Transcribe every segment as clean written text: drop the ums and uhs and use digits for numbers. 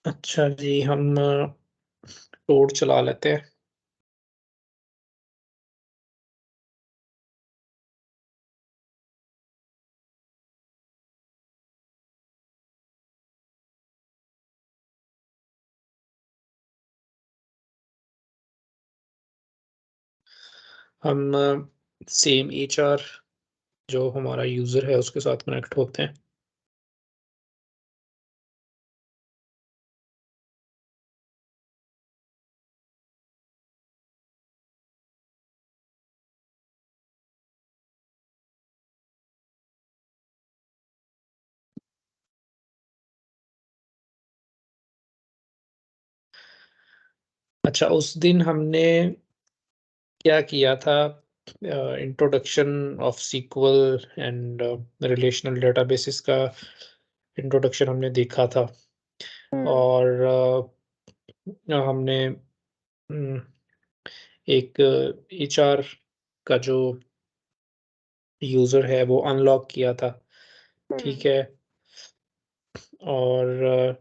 अच्छा जी, हम कोड चला लेते हैं। हम सेम एचआर जो हमारा यूज़र है उसके साथ कनेक्ट होते हैं। अच्छा, उस दिन हमने क्या किया था, introduction of sequel and relational databases का इंट्रोडक्शन हमने देखा था। और हमने एक एचआर का जो यूज़र है वो अनलॉक किया था, ठीक है? और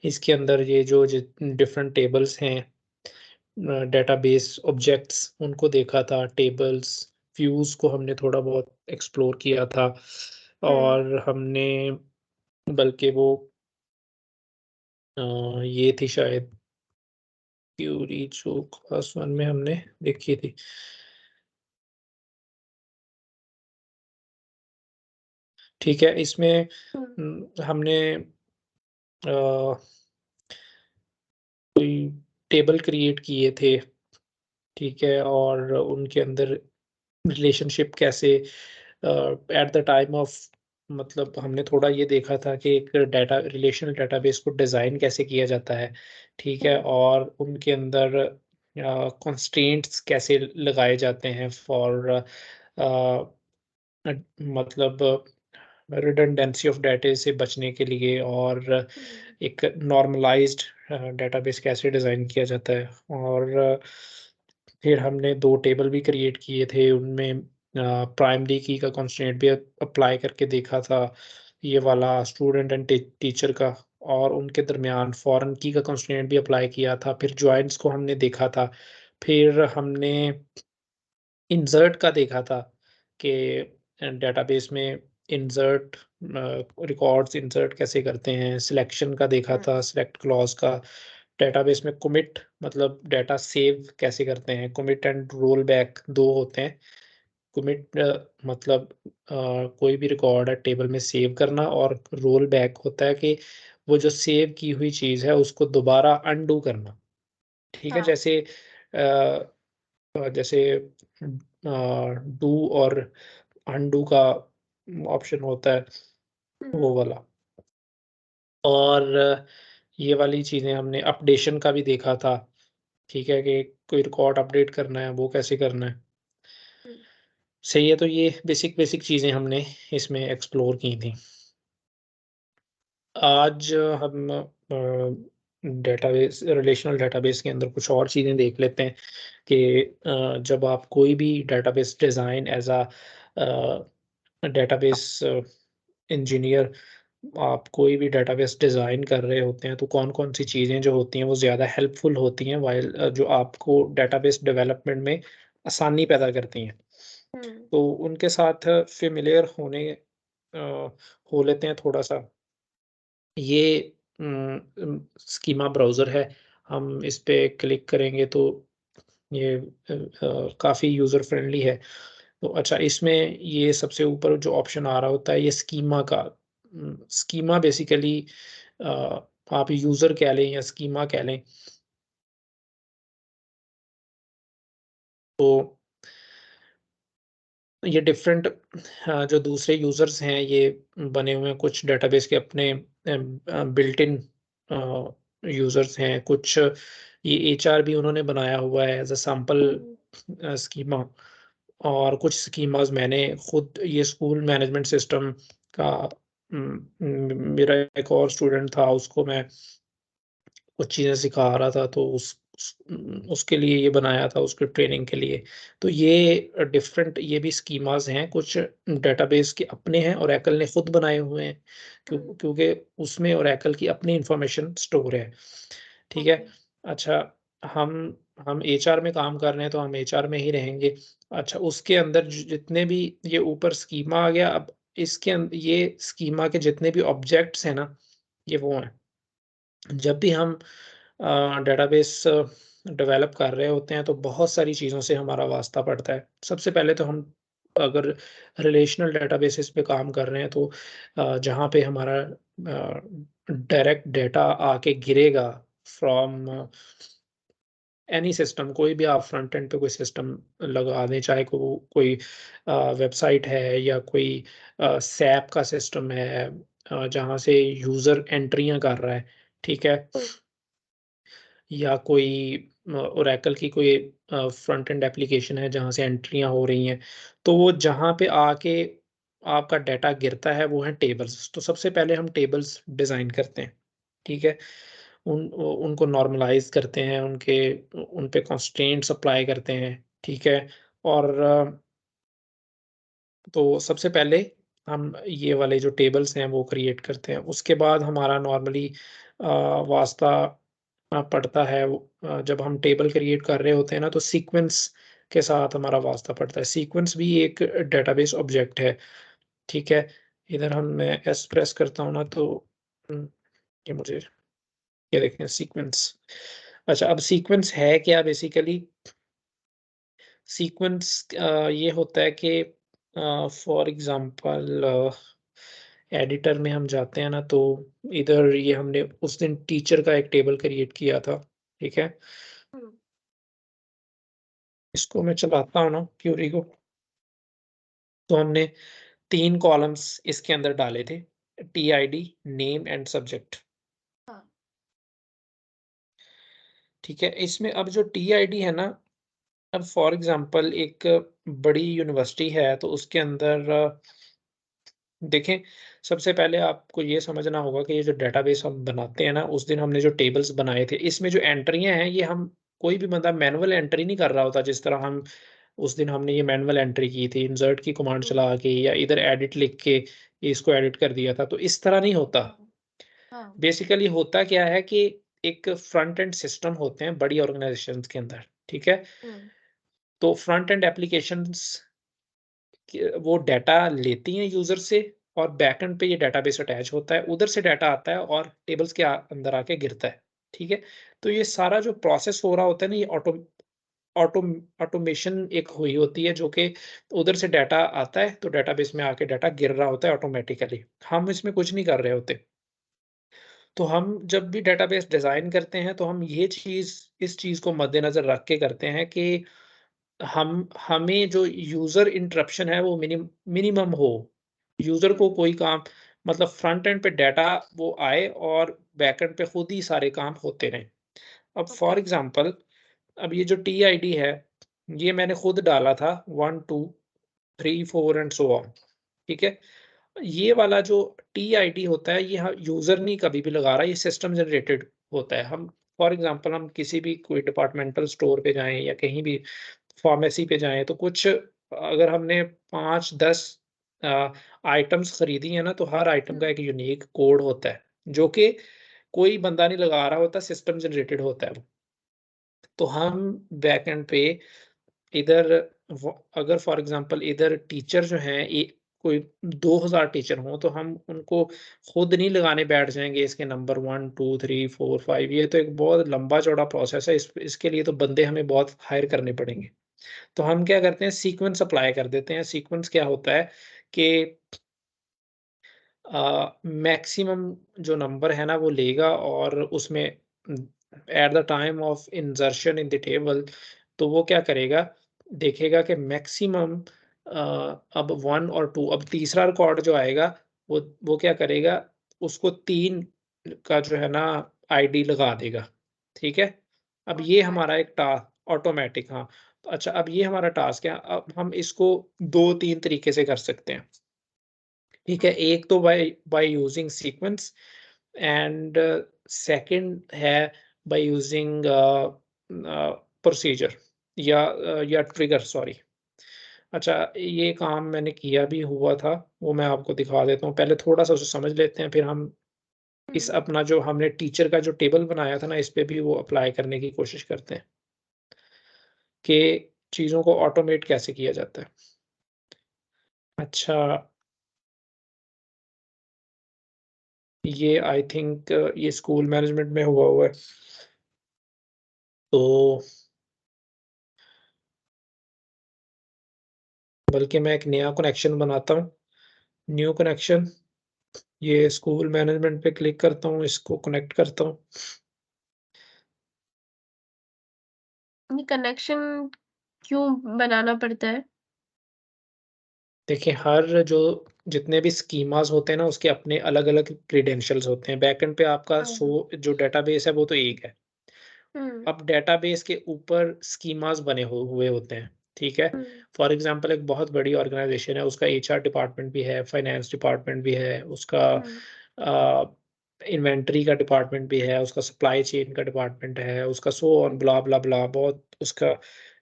इसके अंदर ये जो डिफरेंट टेबल्स हैं, डेटाबेस ऑब्जेक्ट्स उनको देखा था, टेबल्स, व्यूज़ को हमने थोड़ा बहुत एक्सप्लोर किया था। और हमने बल्कि वो ये थी शायद क्यूरी जो क्लास 1 में हमने देखी थी। ठीक है, इसमें हमने अ, कोई टेबल क्रिएट किए थे, ठीक है? और उनके अंदर रिलेशनशिप कैसे एट द टाइम ऑफ, मतलब हमने थोड़ा ये देखा था कि एक डाटा रिलेशनल डेटाबेस को डिज़ाइन कैसे किया जाता है, ठीक है? और उनके अंदर कंस्ट्रेंट्स कैसे लगाए जाते हैं फॉर मतलब रिडंडेंसी ऑफ डाटा से बचने के लिए, और एक नॉर्मलाइज्ड डेटाबेस कैसे डिज़ाइन किया जाता है। और फिर हमने 2 टेबल भी क्रिएट किए थे, उनमें प्राइमरी की का कंस्ट्रेंट भी अप्लाई करके देखा था, ये वाला स्टूडेंट एंड टीचर का। और उनके दरमियान फॉरेन की का कंस्ट्रेंट भी अप्लाई किया था। फिर जॉइंट्स को हमने देखा था। फिर हमने इंसर्ट का देखा था कि डेटाबेस में इंसर्ट रिकॉर्ड्स इंसर्ट कैसे करते हैं। सिलेक्शन का देखा था, सिलेक्ट क्लॉज़ का। डेटाबेस में कमिट मतलब डेटा सेव कैसे करते हैं। कमिट एंड रोल बैक 2 होते हैं। कमिट मतलब कोई भी रिकॉर्ड है टेबल में सेव करना, और रोल बैक होता है कि वो जो सेव की हुई चीज़ है उसको दोबारा अनडू करना, ठीक है? हाँ। जैसे डू और अनडू का ऑप्शन होता है, वो वाला। और ये वाली चीज़ें हमने अपडेशन का भी देखा था, ठीक है? कि कोई रिकॉर्ड अपडेट करना है, वो कैसे करना है। सही है, तो ये बेसिक चीज़ें हमने इसमें एक्सप्लोर की थी। आज हम डेटाबेस रिलेशनल डेटाबेस के अंदर कुछ और चीज़ें देख लेते हैं कि जब आप कोई भी database design as database engineer आप कोई भी डेटाबेस डिज़ाइन कर रहे होते हैं, तो कौन-कौन सी चीज़ें जो होती हैं वो ज़्यादा हेल्पफुल होती हैं, व्हाइल जो आपको डेटाबेस डेवलपमेंट में आसानी पैदा करती हैं। तो उनके साथ फ़ेमिलियर हो लेते हैं थोड़ा-सा। ये स्कीमा ब्राउज़र है। हम इस पे क्लिक करेंगे तो ये काफ़ी यूज़र फ्रेंडली है। तो अच्छा, इसमें ये सबसे ऊपर जो ऑप्शन आ रहा होता है ये स्कीमा का। स्कीमा बेसिकली अ, आप यूज़र कह लें या स्कीमा कह लें। तो ये डिफरेंट जो दूसरे यूज़र्स हैं ये बने हुए हैं, कुछ डेटाबेस के अपने बिल्ट इन यूज़र्स हैं, कुछ ये एचआर भी उन्होंने बनाया हुआ है एज़ अ सैंपल स्कीमा। और कुछ स्कीमास मैंने खुद ये स्कूल मैनेजमेंट सिस्टम का मेरा एक और स्टूडेंट था, उसको मैं कुछ चीज़ें सिखा रहा था, तो उसके लिए ये बनाया था, उसके ट्रेनिंग के लिए। तो ये डिफरेंट ये भी स्कीमास हैं, कुछ डेटाबेस के अपने हैं, ओरेकल ने खुद बनाए हुए हैं, क्योंकि उसमें ओरेकल की अपनी इंफॉर्मेशन स्टोर है। ठीक है। ओके। अच्छा, हम एचआर में काम कर रहे हैं तो हम एचआर में ही रहेंगे। अच्छा, उसके अंदर जितने भी ये ऊपर स्कीमा आ गया, अब इसके ये स्कीमा के जितने भी ऑब्जेक्ट्स हैं ना, ये वो हैं। जब भी हम डेटाबेस डेवलप कर रहे होते हैं तो बहुत सारी चीज़ों से हमारा वास्ता पड़ता है। सबसे पहले तो हम अगर रिलेशनल डेटाबेसेस पे काम कर रहे हैं तो जहाँ पे हमारा डायरेक्ट डेटा आके गिरेगा फ्रॉम एनी सिस्टम, कोई भी आप फ्रंट एंड पे कोई सिस्टम लगा दें, चाहे कोई वेबसाइट है या कोई सैप का सिस्टम है, जहाँ से यूज़र एंट्रियाँ कर रहा है, ठीक है? या कोई ओरेकल की कोई फ्रंट एंड एप्लीकेशन है जहाँ से एंट्रियाँ हो रही हैं, तो वो जहाँ पे आके आपका डाटा गिरता है वो है टेबल्स। तो सबसे पहले हम टेबल्स डिज़ाइन करते हैं, ठीक है? उनको नॉर्मलाइज़ करते हैं, उन पे कंस्ट्रेंट्स अप्लाई करते हैं, ठीक है? और तो सबसे पहले हम ये वाले जो टेबल्स हैं वो क्रिएट करते हैं। उसके बाद हमारा नॉर्मली वास्ता पड़ता है जब हम टेबल क्रिएट कर रहे होते हैं ना तो सीक्वेंस के साथ हमारा वास्ता पड़ता है। सीक्वेंस भी एक डेटाबेस ऑब्जेक्ट है, ठीक है? इधर मैं एस प्रेस करता हूँ ना तो हुँ, ये मुझे ये देखें सीक्वेंस। अच्छा, अब सीक्वेंस है क्या बेसिकली? सीक्वेंस ये होता है कि फॉर एग्ज़ाम्पल एडिटर में हम जाते हैं ना तो इधर ये हमने उस दिन टीचर का एक टेबल क्रिएट किया था, ठीक है? हम्म। इसको मैं चलाता हूँ ना क्यूरी को, तो हमने 3 कॉलम्स इसके अंदर डाले थे, टीआईडी, नेम एंड सब्जेक्ट, हाँ। ठीक है? इसमें अब जो टीआईडी है ना, अब फॉर एग्ज़ाम्पल एक बड़ी यूनिवर्सिटी है तो उसके अंदर देखें, सबसे पहले आपको ये समझना होगा कि ये जो डेटाबेस हम बनाते हैं ना, उस दिन हमने जो टेबल्स बनाए थे, इसमें जो एंट्रियाँ हैं, ये हम कोई भी बंदा मैनुअल एंट्री नहीं कर रहा होता, जिस तरह हम उस दिन हमने ये मैनुअल एंट्री की थी, इंसर्ट की कमांड हम्म। चला के या इधर एडिट लिख के इसको एडिट कर दिया था, तो इस तरह नहीं होता। हाँ। हाँ। बेसिकली होता क्या है कि एक फ्रंट एंड सिस्टम होते हैं बड़ी ऑर्गेनाइज़ेशंस के अंदर, ठीक है? हम्म। तो फ्रंट एंड एप्लीकेशंस वो डाटा लेती हैं यूज़र से और बैकएंड पे ये डेटाबेस अटैच होता है, उधर से डाटा आता है और टेबल्स के अंदर आके गिरता है, ठीक है? तो ये सारा जो प्रोसेस हो रहा होता है ना, ये ऑटो ऑटोमेशन एक हुई होती है जो कि उधर से डाटा आता है, तो डेटाबेस में आके डाटा गिर रहा होता है ऑटोमैटिकली। हम इसमें कुछ नहीं कर रहे होते। तो हम जब भी डेटाबेस डिज़ाइन करते हैं, तो हम इस चीज़ को मद्देनज़र रख के करते हैं कि हमें जो यूज़र इंटरप्शन है वो मिनिमम हो। यूज़र को हम्म। कोई काम मतलब फ्रंट एंड पे डाटा वो आए और बैक एंड पे खुद ही सारे काम होते रहें। अब ओके। फॉर एग्ज़ाम्पल अब ये जो टीआईडी है, ये मैंने खुद डाला था 1, 2, 3, 4 एंड सो ऑन, ठीक है? ये वाला जो टीआईडी होता है, ये यूज़र नहीं कभी भी लगा रहा, ये सिस्टम जनरेटेड होता है। हम फॉर एग्ज़ाम्पल हम किसी भी कोई डिपार्टमेंटल स्टोर पे जाएँ या कहीं भी फार्मेसी पे जाएँ, तो कुछ अगर हमने 5-10 अ, आइटम्स खरीदी हैं ना, तो हर आइटम का हम्म। एक यूनिक कोड होता है, जो कि कोई बंदा नहीं लगा रहा होता, सिस्टम जनरेटेड होता है वो। तो हम बैकएंड पे इधर अगर फॉर एग्जांपल इधर टीचर जो हैं कोई 2000 टीचर हों तो हम उनको खुद नहीं लगाने बैठ जाएंगे इसके नंबर 1 2 3 4 5, ये तो एक बहुत लंबा चौड़ा प्रोसेस है, इसके लिए तो बंदे हमें बहुत हायर करने पड़ेंगे। तो हम क्या करते हैं, सीक्वेंस अप्लाई कर देते हैं। सीक्वेंस क्या होता है कि मैक्सिमम जो नंबर है ना वो लेगा और उसमें eight the time of insertion in the table, तो वो क्या करेगा, देखेगा कि मैक्सिमम अब 1 और 2, अब तीसरा रिकॉर्ड जो आएगा वो क्या करेगा, उसको 3 का जो है ना आईडी लगा देगा, ठीक है? अब ये हमारा ऑटोमेटिक। एक ऑटोमेटिक, हाँ। तो अच्छा, अब ये हमारा टास्क है, अब हम इसको 2-3 तरीके से कर सकते हैं। ठीक है, हाँ। एक तो by by using sequence and second है बाय यूजिंग प्रोसीजर या ट्रिगर, सॉरी। अच्छा, ये काम मैंने किया भी हुआ था, वो मैं आपको दिखा देता हूँ। पहले थोड़ा-सा उसे समझ लेते हैं, फिर हम इस हुँ। अपना जो हमने टीचर का जो टेबल बनाया था ना, इस पे भी वो अप्लाई करने की कोशिश करते हैं कि चीज़ों को ऑटोमेट कैसे किया जाता है। अच्छा, ये आई थिंक ये स्कूल मैनेजमेंट में हुआ हुआ है। तो बल्कि मैं एक नया कनेक्शन बनाता हूँ, न्यू कनेक्शन, ये स्कूल मैनेजमेंट पे क्लिक करता हूँ, इसको कनेक्ट करता हूँ। ये कनेक्शन क्यों बनाना पड़ता है? देखिए, हर जो जितने भी स्कीमास होते हैं ना, उसके अपने अलग-अलग क्रेडेंशियल्स होते हैं। बैकएंड पे आपका हाँ, हाँ। जो डेटाबेस है, वो तो एक है। हुँ, अब डेटाबेस के ऊपर स्कीमास बने हुए होते हैं, ठीक है? हुँ, फॉर एग्ज़ाम्पल एक बहुत बड़ी ऑर्गनाइज़ेशन है, उसका एचआर डिपार्टमेंट भी है, फाइनेंस डिपार्टमेंट भी है, उसका हुँ, अ, इन्वेंटरी का डिपार्टमेंट भी है, उसका सप्लाई चेन का डिपार्टमेंट है, उसका सो ऑन हुँ, ब्ला, ब्ला, ब्ला बहुत उसका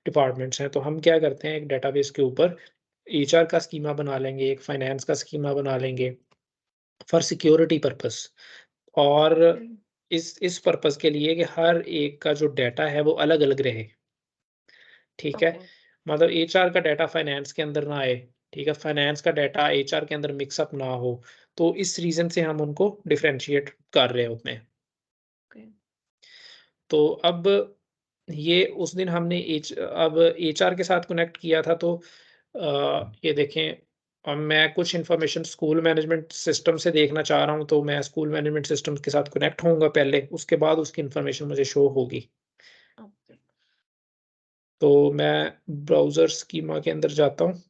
डिपार्टमेंट्स हैं। तो हम क्या करते हैं, एक डेटाबेस के ऊपर एचआर का स्कीमा बना लेंगे, एक फाइनेंस का स्कीमा बना लेंगे फॉर सिक्योरिटी पर्पज़। और हुँ। इस पर्पज़ के लिए कि हर एक का जो डाटा है वो अलग-अलग रहे, ठीक है? ओके। मतलब एचआर का डाटा फाइनेंस के अंदर ना आए, ठीक है? फाइनेंस का डाटा एचआर के अंदर मिक्स अप ना हो, तो इस रीज़न से हम उनको डिफरेंशिएट कर रहे होते हैं। ओके। तो अब ये उस दिन हमने अब एचआर के साथ कनेक्ट किया था, तो ये देखें, अब मैं कुछ इन्फॉर्मेशन स्कूल मैनेजमेंट सिस्टम से देखना चाह रहा हूँ, तो मैं स्कूल मैनेजमेंट सिस्टम के साथ कनेक्ट होऊँगा पहले, उसके बाद उसकी इन्फॉर्मेशन मुझे शो होगी। ओके। तो मैं ब्राउज़र स्कीमा के अंदर जाता हूँ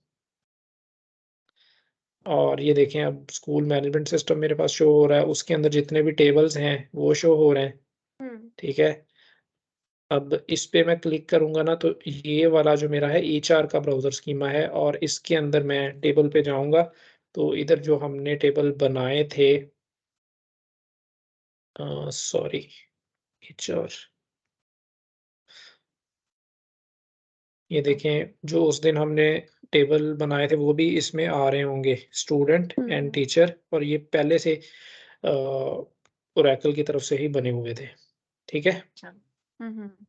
और ये देखें, अब स्कूल मैनेजमेंट सिस्टम मेरे पास शो हो रहा है, उसके अंदर जितने भी टेबल्स हैं, वो शो हो रहे हैं, हुँ, ठीक है? अब इस पे मैं क्लिक करूँगा ना, तो ये वाला जो मेरा है एचआर का ब्राउज़र स्कीमा है और इसके अंदर मैं टेबल पे जाऊँगा, तो इधर जो हमने टेबल बनाए थे, सॉरी, एचआर, ये ओके। देखें, जो उस दिन हमने टेबल बनाए थे वो भी इसमें आ रहे होंगे, student hmm, and hmm. Teacher, और ये पहले से ओरेकल की तरफ से ही बने हुए थे, ठीक है? अच्छा। हुँ, हुँ।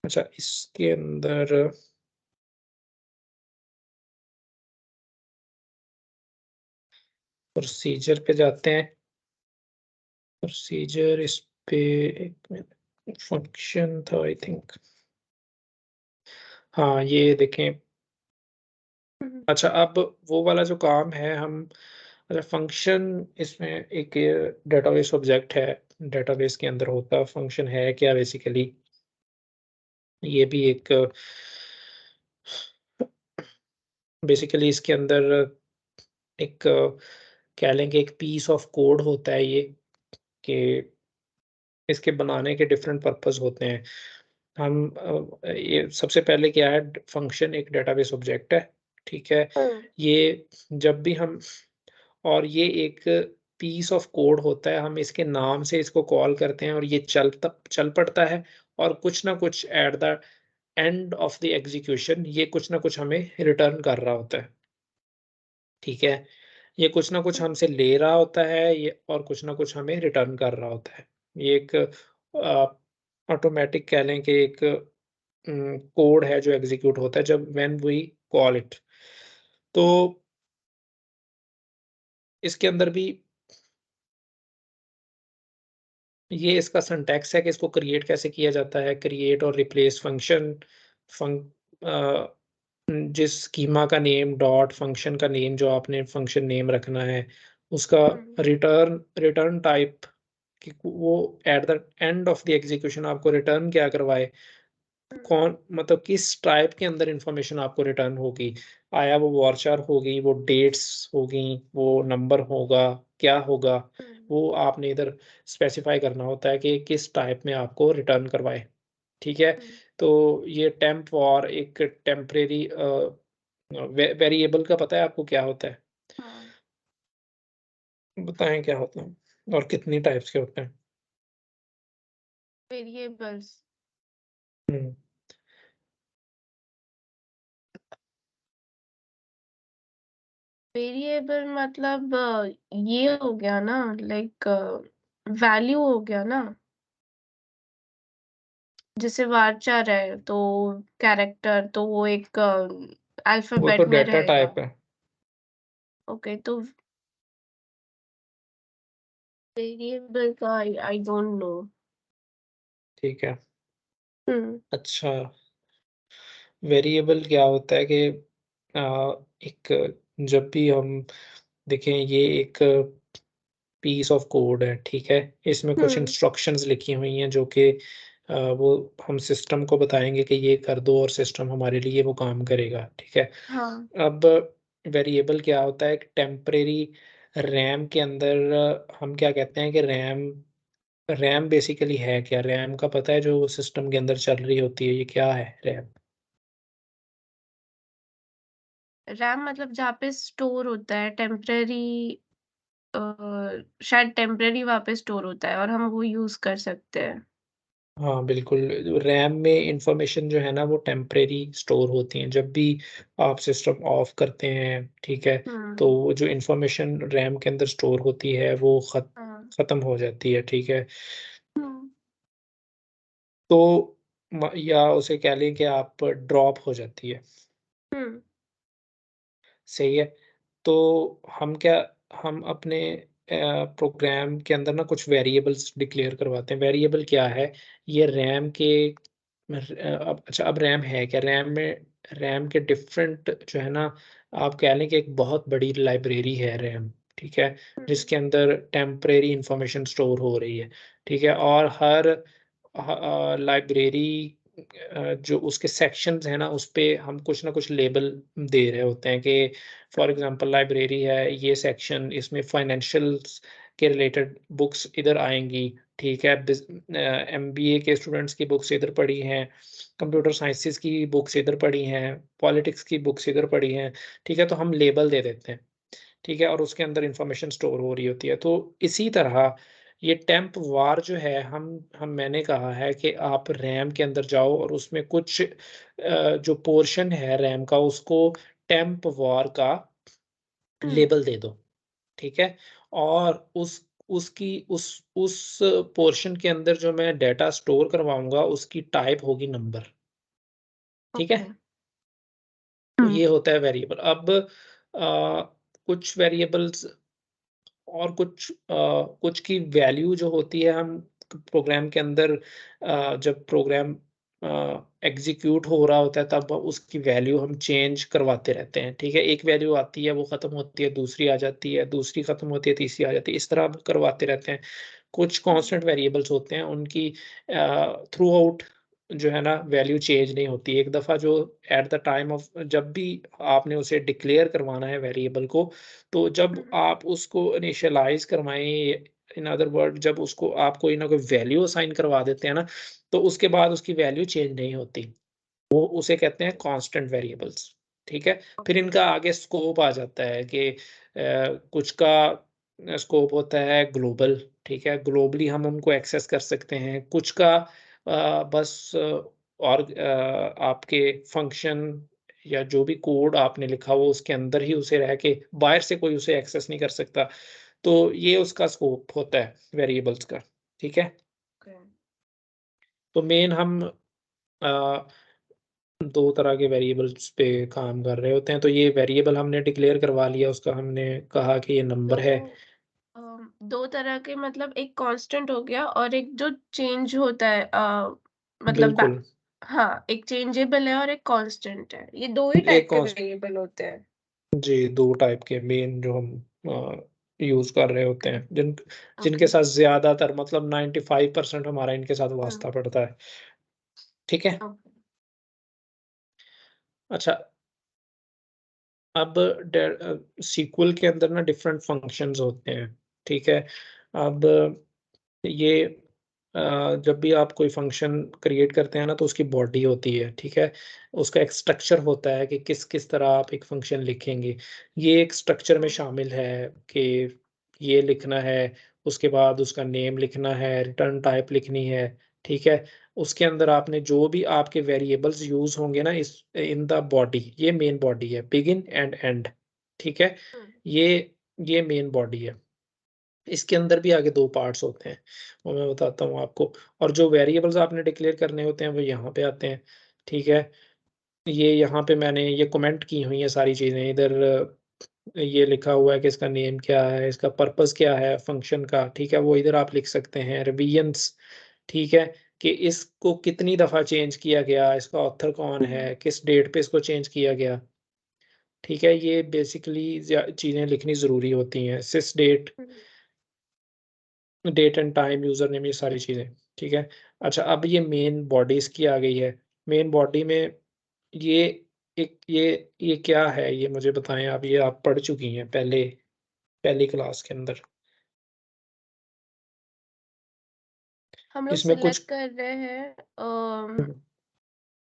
अच्छा, इसके अंदर प्रोसीजर पे जाते हैं। प्रोसीजर इस पे एक मिनट, फंक्शन था आई थिंक। हाँ, ये देखें। हुँ, हुँ। अच्छा, अब वो वाला जो काम है हम, अच्छा, फंक्शन इसमें एक डेटाबेस ऑब्जेक्ट है, डेटाबेस के अंदर होता फंक्शन है क्या बेसिकली, ये भी एक बेसिकली इसके अंदर एक कह लें कि एक पीस ऑफ कोड होता है ये, कि इसके बनाने के डिफरेंट पर्पस होते हैं। हम ये सबसे पहले क्या है, फंक्शन एक डेटाबेस ऑब्जेक्ट है, ठीक है? हुँ, ये जब भी हम, और ये एक पीस ऑफ कोड होता है, हम इसके नाम से इसको कॉल करते हैं और ये चल पड़ता है, और कुछ ना कुछ at the end of the execution ये कुछ ना कुछ हमें रिटर्न कर रहा होता है, ठीक है? ये कुछ ना कुछ हुँ, हमसे ले रहा होता है ये, और कुछ ना कुछ हमें रिटर्न कर रहा होता है। ये एक ऑटोमैटिक कह लें कि एक कोड है जो एग्ज़ीक्यूट होता है जब व्हेन वी कॉल इट। तो हुँ, इसके अंदर भी ये इसका सिंटैक्स है कि इसको क्रिएट कैसे किया जाता है, क्रिएट और रिप्लेस फंक्शन, अ, जिस स्कीमा का नेम डॉट फंक्शन का नेम जो आपने फंक्शन नेम रखना है, उसका हुँ, रिटर्न रिटर्न टाइप, कि वो at the end of the execution आपको रिटर्न क्या करवाए, हुँ, कौन मतलब किस टाइप के अंदर इन्फॉर्मेशन आपको रिटर्न होगी। आया वो वार्चर होगी, वो डेट्स होगी, वो नंबर होगा, क्या होगा, हुँ, वो आपने इधर स्पेसिफ़ाई करना होता है कि किस टाइप में आपको रिटर्न करवाए, ठीक है? हुँ। तो ये टेम्प और एक टेम्परेरी वेरिएबल का पता है आपको क्या होता है? हाँ। बताएँ क्या होते हैं और कितनी टाइप्स के होते हैं? वेरिएबल्स। हुँ, वेरिएबल मतलब ये हो गया ना, लाइक वैल्यू हो गया ना। जैसे varchar है तो कैरेक्टर तो वो एक वो तो अल्फाबेट में डेटा रहेगा। टाइप है, ओके, तो वेरिएबल का आई डोंट नो। ठीक है। हुँ, अच्छा, वेरिएबल क्या होता है कि एक जब भी हम देखें ये एक पीस ऑफ कोड है, ठीक है? इसमें कुछ हुँ, इंस्ट्रक्शंस लिखी हुई हैं जो कि वो हम सिस्टम को बताएँगे कि ये कर दो और सिस्टम हमारे लिए वो काम करेगा, ठीक है? हाँ। अब वेरिएबल क्या होता है, एक टेम्परेरी रैम के अंदर हम क्या कहते हैं कि रैम रैम बेसिकली है क्या? रैम का पता है जो सिस्टम के अंदर चल रही होती है, ये क्या है रैम? रैम मतलब जहाँ पे स्टोर होता है टेम्परेरी, अ, शायद टेम्परेरी वहाँ पे स्टोर होता है और हम वो यूज़ कर सकते हैं। हाँ, बिल्कुल, रैम में इन्फॉर्मेशन जो है ना वो टेम्परेरी स्टोर होती हैं। जब भी आप सिस्टम ऑफ करते हैं, ठीक है? तो हुँ, वो जो इन्फॉर्मेशन रैम के अंदर स्टोर होती है वो हाँ। ख़त्म हो जाती है, ठीक है? हुँ, तो या उसे कह लें कि आप ड्रॉप हो जाती है, हुँ, सही है? तो हम अपने प्रोग्राम के अंदर ना कुछ वेरिएबल्स डिक्लेयर करवाते हैं। वेरिएबल क्या है? ये रैम के अब अच्छा अब रैम है क्या? रैम के डिफरेंट जो है ना आप कह लें कि एक बहुत बड़ी लाइब्रेरी है रैम, ठीक है? हुँ, जिसके अंदर टेम्परेरी इन्फॉर्मेशन स्टोर हो रही है, ठीक है? और हर लाइब्रेरी जो उसके सेक्शंस हैं ना उसपे हम कुछ ना कुछ लेबल दे रहे होते हैं कि फॉर एग्ज़ाम्पल लाइब्रेरी है, ये सेक्शन इसमें फाइनेंशियल्स के रिलेटेड बुक्स इधर आएँगी, ठीक है? एमबीए के स्टूडेंट्स की बुक्स इधर पड़ी हैं, कंप्यूटर साइंसेज़ की बुक्स इधर पड़ी हैं, पॉलिटिक्स की बुक्स इधर पड़ी हैं, ठीक है? तो हम लेबल दे देते हैं, ठीक है? और उसके अंदर इन्फॉर्मेशन स्टोर हो रही होती है। तो इसी तरह ये टेम्प वार जो है हम मैंने कहा है कि आप रैम के अंदर जाओ और उसमें कुछ जो पोर्शन है रैम का उसको टेम्प वार का हुँ, लेबल दे दो, ठीक है? और उसकी उस पोर्शन के अंदर जो मैं डेटा स्टोर करवाऊँगा उसकी टाइप होगी नंबर, ठीक ओके। है? तो हुँ, ये होता है वेरिएबल। अब कुछ वेरिएबल्स और कुछ की वैल्यू जो होती है हम प्रोग्राम के अंदर जब प्रोग्राम एग्ज़ीक्यूट हो रहा होता है तब उसकी वैल्यू हम चेंज करवाते रहते हैं, ठीक है? एक वैल्यू आती है वो ख़त्म होती है, दूसरी आ जाती है, दूसरी ख़त्म होती है, तीसरी आ जाती है, इस तरह हम करवाते रहते हैं। कुछ हुँ, कांस्टेंट वेरिएबल्स होते हैं उनकी थ्रू आउट जो है ना वैल्यू चेंज नहीं होती। एक दफ़ा जो एट द टाइम ऑफ जब भी आपने उसे डिक्लेयर करवाना है वेरिएबल को तो जब हुँ, आप उसको इनिशियलाइज़ करवाएँ इन अदर वर्ड जब उसको आप कोई ना कोई वैल्यू असाइन करवा देते हैं ना, तो उसके बाद उसकी वैल्यू चेंज नहीं होती। वो उसे कहते हैं कांस्टेंट वेरिएबल्स, ठीक है? फिर ओके। इनका आगे स्कोप आ जाता है कि कुछ का स्कोप होता है ग्लोबल, ठीक है? ग्लोबली हम उनको एक्सेस कर सकते हैं। कुछ का बस और आपके फंक्शन या जो भी कोड आपने लिखा वो उसके अंदर ही उसे रह के बाहर से कोई उसे एक्सेस नहीं कर सकता। तो ये उसका स्कोप होता है वेरिएबल्स का, ठीक है? ओके। तो मेन हम अ, 2 तरह के वेरिएबल्स पे काम कर रहे होते हैं। तो ये वेरिएबल हमने डिक्लेयर करवा लिया, उसका हमने कहा कि ये नंबर है। तो 2 तरह के मतलब एक कांस्टेंट हो गया और एक जो चेंज होता है, मतलब बिल्कुल, हाँ, एक चेंजेबल है और एक कांस्टेंट है। ये 2 ही टाइप एक के कॉन्स वेरिएबल होते हैं। जी, 2 टाइप के मेन जो हम यूज़ कर रहे होते हैं, जिनके ओके। साथ ज़्यादातर मतलब 95% हमारा इनके साथ हुँ, वास्ता पड़ता है। ठीक है? ओके। अच्छा, अब सीक्वल के अंदर ना डिफरेंट फंक्शंस होते हैं, ठीक है? अब ये जब भी आप कोई फंक्शन क्रिएट करते हैं ना तो उसकी बॉडी होती है, ठीक है? उसका एक स्ट्रक्चर होता है कि किस-किस तरह आप एक फंक्शन लिखेंगे। ये एक स्ट्रक्चर में हुँ, शामिल है कि ये लिखना है, उसके बाद उसका नेम लिखना है, रिटर्न टाइप लिखनी है, ठीक है? उसके अंदर आपने जो भी आपके वेरिएबल्स यूज़ होंगे ना इस इन द बॉडी, ये मेन बॉडी है, बिगिन एंड एंड, ठीक है? हुँ, ये मेन बॉडी है। इसके अंदर भी आगे 2 पार्ट्स होते हैं, वो मैं बताता हूँ आपको। और जो वेरिएबल्स आपने डिक्लेयर करने होते हैं, वो यहाँ पे आते हैं, ठीक है? ये यहाँ पे मैंने ये कमेंट की हुई हैं सारी चीज़ें, इधर ये लिखा हुआ है कि इसका नेम क्या है, इसका पर्पस क्या है फंक्शन का, ठीक है? वो इधर आप लिख सकते हैं, रिवीजन्स, ठीक है? कि इसको कितनी दफ़ा चेंज किया गया, इसका ऑथर कौन है, किस डेट पे इसको चेंज किया गया, ठीक है? ये बेसिकली चीज़ें लिखनी ज़रूरी होती हैं, सिस डेट, हुँ, date and time, user name, ये सारी चीज़ें, ठीक है? अच्छा, अब ये मेन बॉडी इसकी आ गई है। मेन बॉडी में ये एक ये क्या है, ये मुझे बताएँ आप, ये आप पढ़ चुकी हैं पहले पहली क्लास के अंदर। हम लोग इसमें कुछ सिलेक्ट कर रहे हैं हुँ,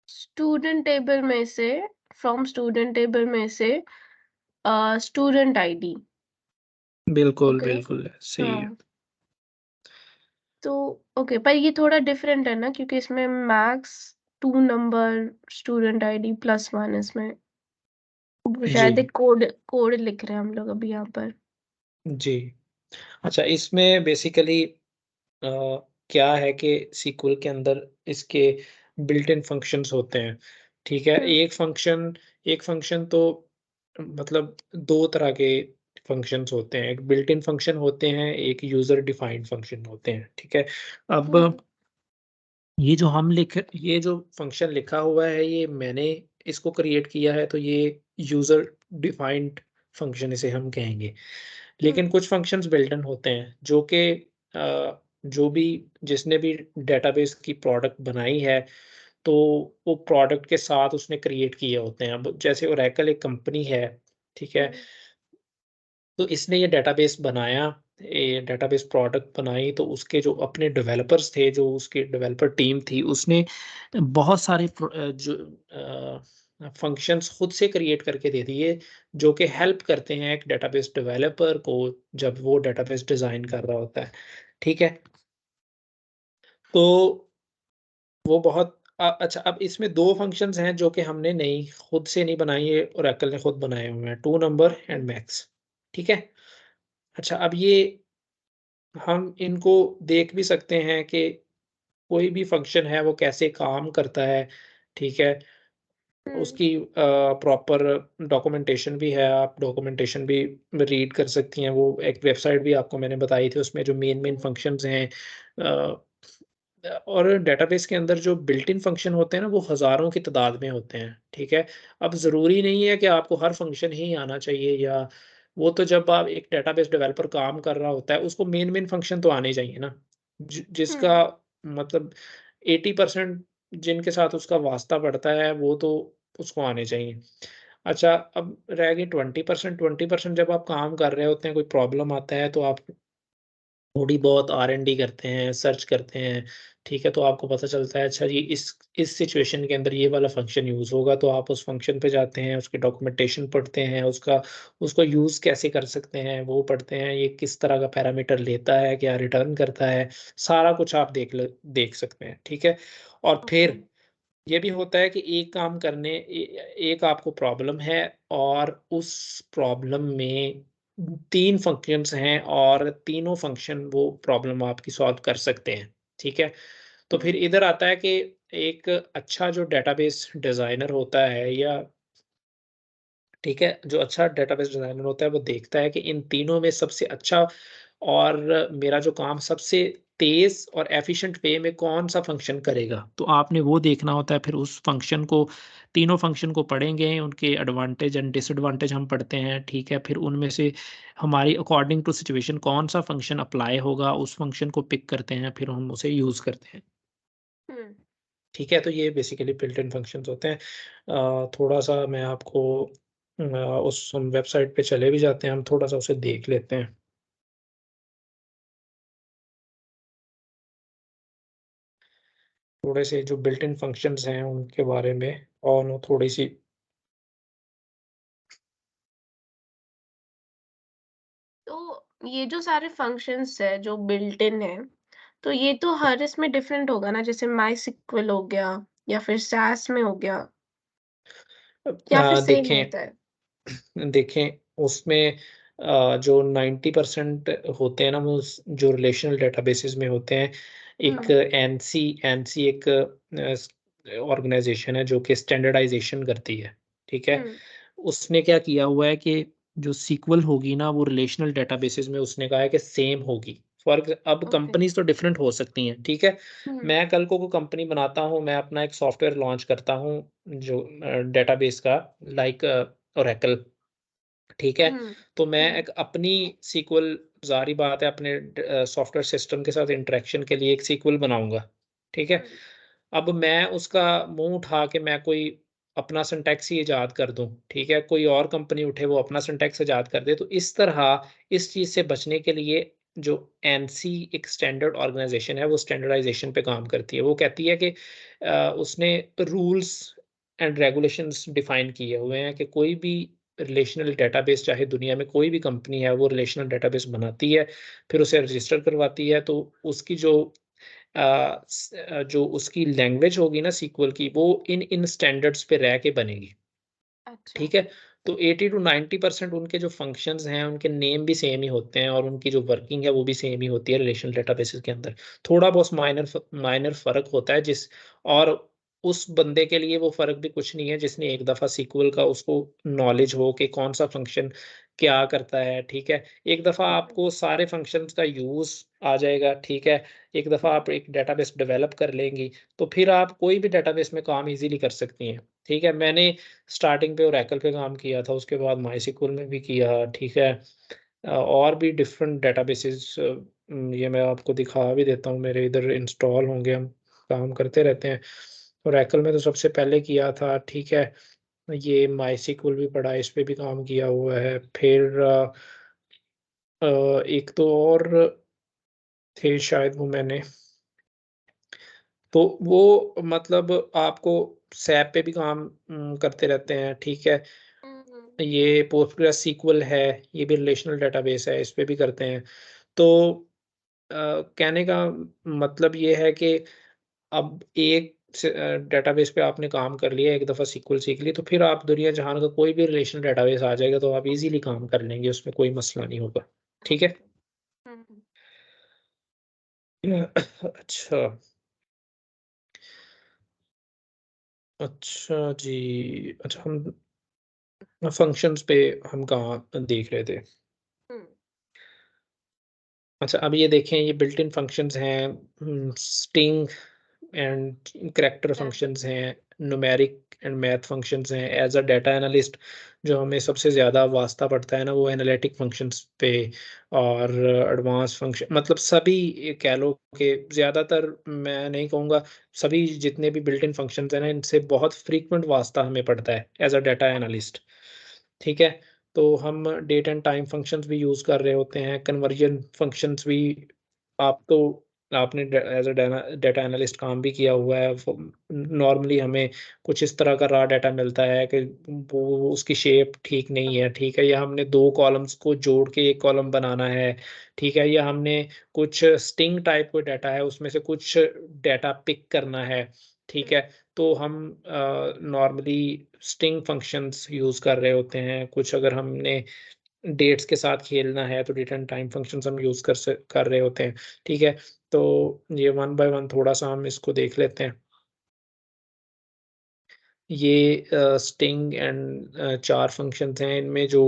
स्टूडेंट टेबल में से फ्रॉम स्टूडेंट टेबल में से स्टूडेंट आईडी। बिल्कुल, ओके। बिल्कुल, सही है। हाँ, तो ओके, पर ये थोड़ा डिफरेंट है ना, क्योंकि इसमें मैक्स 2 नंबर स्टूडेंट आईडी +1 इसमें जी, शायद एक कोड कोड लिख रहे हैं हम लोग अभी यहाँ पर। जी। अच्छा, इसमें बेसिकली अ, क्या है कि SQL के अंदर इसके बिल्ट इन फंक्शंस होते हैं, ठीक है? हुँ, एक फंक्शन तो मतलब 2 तरह के फंक्शंस होते हैं, एक बिल्ट इन फंक्शन होते हैं, एक यूज़र डिफाइंड फंक्शन होते हैं, ठीक है? अब हुँ, ये जो फंक्शन लिखा हुआ है, ये मैंने इसको क्रिएट किया है, तो ये यूज़र डिफाइंड फंक्शन इसे हम कहेंगे। हुँ, लेकिन कुछ फंक्शंस बिल्ट इन होते हैं जो कि जो भी जिसने भी डेटाबेस की प्रोडक्ट बनाई है, तो वो प्रोडक्ट के साथ उसने क्रिएट किए होते हैं। अब जैसे ओरेकल एक कंपनी है, ठीक है? हुँ, तो इसने ये डेटाबेस बनाया, ये डेटाबेस प्रोडक्ट बनाई, तो उसके जो अपने डेवलपर्स थे, जो उसकी डेवलपर टीम थी, उसने बहुत सारे फंक्शंस खुद से क्रिएट करके दे दिए, जो कि हेल्प करते हैं एक डेटाबेस डेवलपर को जब वो डेटाबेस डिज़ाइन कर रहा होता है, ठीक है? तो वो बहुत अच्छा, अब इसमें 2 फंक्शंस हैं जो कि हमने नहीं, खुद से नहीं बनाई, ये ओरेकल ने खुद बनाए हुए हैं, two number okay. And max, ठीक है? अच्छा, अब ये हम इनको देख भी सकते हैं कि कोई भी फ़ंक्शन है वो कैसे काम करता है, ठीक है? हुँ, उसकी प्रॉपर डॉक्यूमेंटेशन भी है, आप डॉक्यूमेंटेशन भी रीड कर सकती हैं, वो एक वेबसाइट भी आपको मैंने बताई थी, उसमें जो मेन-मेन हुँ, फ़ंक्शंस हैं अ और डेटाबेस के अंदर जो बिल्ट इन फ़ंक्शन होते हैं ना, वो हज़ारों की तादाद में होते हैं, ठीक है? अब ज़रूरी नहीं है कि आपको हर फ़ंक्शन ही आना चाहिए, या वो तो जब आप एक डेटाबेस डेवलपर काम कर रहा होता है, उसको मेन-मेन फ़ंक्शन तो आने ही चाहिए ना। जिसका हुँ, मतलब 80% जिनके साथ उसका वास्ता पड़ता है, वो तो उसको आने चाहिए। अच्छा, अब रह गई 20%, 20% जब आप काम कर रहे होते हैं, कोई प्रॉब्लम आता है, तो आप थोड़ी बहुत R&D करते हैं, सर्च करते हैं, ठीक है? तो आपको पता चलता है, अच्छा जी, इस सिचुएशन के अंदर ये वाला फ़ंक्शन यूज़ होगा, तो आप उस फ़ंक्शन पे जाते हैं, उसकी डॉक्यूमेंटेशन पढ़ते हैं, उसको यूज़ कैसे कर सकते हैं, वो पढ़ते हैं, ये किस तरह का पैरामीटर लेता है, क्या रिटर्न करता है, सारा कुछ आप देख सकते हैं, ठीक है? और ओके। फिर ये भी होता है कि एक काम करने एक आपको प्रॉब्लम है, और उस प्रॉब्लम में 3 फंक्शंस हैं, और तीनों फंक्शन वो प्रॉब्लम आपकी सॉल्व कर सकते हैं, ठीक है? तो हुँ, फिर इधर आता है कि एक अच्छा जो डेटाबेस डिज़ाइनर होता है, या ठीक है, जो अच्छा डेटाबेस डिज़ाइनर होता है, वो देखता है कि इन तीनों में सबसे अच्छा और मेरा जो काम सबसे तेज़ और एफ़िशिएंट वे में कौन-सा फ़ंक्शन करेगा। तो आपने वो देखना होता है, फिर उस फ़ंक्शन को, तीनों फ़ंक्शन को पढ़ेंगे, उनके एडवांटेज एंड डिसएडवांटेज हम पढ़ते हैं, ठीक है? फिर उनमें से हमारी अकॉर्डिंग टू सिचुएशन कौन-सा फ़ंक्शन अप्लाई होगा, उस फ़ंक्शन को पिक करते हैं, फिर हम उसे यूज़ करते हैं। हुँ। ठीक है? तो ये बेसिकली बिल्ट इन फंक्शंस होते हैं। थोड़ा-सा मैं आपको उस हम वेबसाइट पे चले भी जाते हैं, हम थोड़ा-सा उसे देख लेते हैं। थोड़े से जो बिल्ट इन फंक्शंस हैं उनके बारे में, और ना थोड़ी-सी तो ये जो सारे फंक्शंस है जो बिल्ट इन है, तो ये तो हर इसमें डिफरेंट होगा ना, जैसे मायसीक्वल हो गया या फिर सास में हो गया या फिर सेम देखें होता है? देखें उसमें जो 90% होते हैं ना वो जो रिलेशनल डेटाबेसेस में होते हैं। एक हुँ, एनसी एनसी एक ऑर्गेनाइजेशन है जो कि स्टैंडर्डाइजेशन करती है, ठीक है। हुँ, उसने क्या किया हुआ है कि जो सीक्वल होगी ना वो रिलेशनल डेटाबेसेस में उसने कहा है कि सेम होगी। अब ओके। कंपनीज तो डिफरेंट हो सकती हैं, ठीक है। हुँ, मैं कल को कोई कंपनी बनाता हूँ, मैं अपना एक सॉफ्टवेयर लॉन्च करता हूँ जो डेटाबेस का, लाइक ओरेकल, ठीक है? हुँ, तो मैं हुँ, एक अपनी सीक्वल, ज़ाहिर-सी बात है, अपने सॉफ्टवेयर सिस्टम के साथ इंटरैक्शन के लिए एक सीक्वल बनाऊँगा, ठीक है? हुँ, अब मैं उसका मुँह उठा के मैं कोई अपना सिंटैक्स ही इजाद कर दूँ, ठीक है? कोई और कंपनी उठे वो अपना सिंटैक्स इजाद कर दे, तो इस तरह इस चीज़ से बचने के लिए जो एनसी एक स्टैंडर्ड ऑर्गनाइज़ेशन है, वो स्टैंडर्डाइज़ेशन पे काम करती है। वो कहती है कि उसने रूल्स एंड रेगुलेशंस डिफाइन किए हुए हैं कि कोई भी रिलेशनल डेटाबेस, चाहे दुनिया में कोई भी कंपनी है, वो रिलेशनल डेटाबेस बनाती है, फिर उसे रजिस्टर करवाती है, तो उसकी जो उसकी लैंग्वेज होगी ना सीक्वल की, वो इन स्टैंडर्ड्स पे रह के बनेगी, अच्छा। ठीक है? तो 80 टू 90% उनके जो फंक्शंस हैं, उनके नेम भी सेम ही होते हैं और उनकी जो वर्किंग है, वो भी सेम ही होती है रिलेशनल डेटाबेसेस के अंदर। थोड़ा बहुत माइनर फ़र्क होता है और उस बंदे के लिए वो फ़र्क भी कुछ नहीं है जिसने एक दफ़ा सीक्वल का उसको नॉलेज हो कि कौन-सा फंक्शन क्या करता है, ठीक है? एक दफ़ा हुँ, आपको सारे फंक्शंस का यूज़ आ जाएगा, ठीक है? एक दफ़ा हुँ, आप एक डेटाबेस डेवलप कर लेंगी, तो फिर आप कोई भी डेटाबेस में काम ईज़िली कर सकती हैं, ठीक है? मैंने स्टार्टिंग पे ओरेकल पे काम किया था, उसके बाद मायसीक्वल में भी किया, ठीक है? और भी डिफरेंट डेटाबेसेस, ये मैं आपको दिखा भी देता हूँ, मेरे इधर इंस्टॉल होंगे, हम काम करते रहते हैं। ओरेकल में तो सबसे पहले किया था, ठीक है? ये मायसीक्वल भी पड़ा है, इस पे भी काम किया हुआ है। फिर एक तो और थे शायद, वो मैंने, तो वो मतलब आपको सैप पे भी काम करते रहते हैं, ठीक है? हुँ, हुँ, ये पोस्टग्रेस सीक्वल है, ये भी रिलेशनल डेटाबेस है, इस पे भी करते हैं। तो कहने का मतलब ये है कि अब एक डेटाबेस पे आपने काम कर लिया, एक दफ़ा सीक्वल सीख ली, तो फिर आप दुनिया जहान का कोई भी रिलेशनल डेटाबेस आ जाएगा, तो आप ईज़िली काम कर लेंगे, उसमें कोई मसला नहीं होगा। ठीक है? ओके। हुँ, हुँ, अच्छा, अच्छा जी। अच्छा, हम फंक्शंस पे हम कहाँ देख रहे थे? हुँ, अच्छा, अब ये देखें, ये बिल्ट इन फंक्शंस हैं, स्टिंग एंड करैक्टर हाँ, फंक्शंस हैं, न्यूमेरिक एंड मैथ फंक्शंस हैं। एज़ अ डाटा एनालिस्ट जो हमें सबसे ज़्यादा वास्ता पड़ता है ना, वो एनालिटिक फंक्शंस पे और एडवांस फंक्शन, मतलब सभी, ये कह लो कि ज़्यादातर, मैं नहीं कहूँगा, सभी जितने भी बिल्ट इन फंक्शंस हैं ना, इनसे बहुत फ्रीक्वेंट वास्ता हमें पड़ता है एज़ अ डाटा एनालिस्ट। ठीक है? तो हम डेट एंड टाइम फंक्शंस भी यूज़ कर रहे होते हैं, कन्वर्जन फंक्शंस भी। आप तो आपने एज़ अ डाटा एनालिस्ट काम भी किया हुआ है। नॉर्मली हमें कुछ इस तरह का रॉ डाटा मिलता है कि वो उसकी शेप ठीक नहीं है, ठीक है? या हमने 2 कॉलम्स को जोड़ के 1 कॉलम बनाना है, ठीक है? या हमने कुछ स्ट्रिंग टाइप कोई डाटा है, उसमें से कुछ डाटा पिक करना है, ठीक हुँ, है? तो हम नॉर्मली स्ट्रिंग फंक्शंस यूज़ कर रहे होते हैं। कुछ अगर हमने डेट्स के साथ खेलना है, तो डेट एंड टाइम फंक्शंस हम यूज़ कर रहे होते हैं, ठीक है? तो ये वन बाय वन थोड़ा-सा हम इसको देख लेते हैं। ये स्टिंग एंड चार फंक्शंस हैं, इनमें जो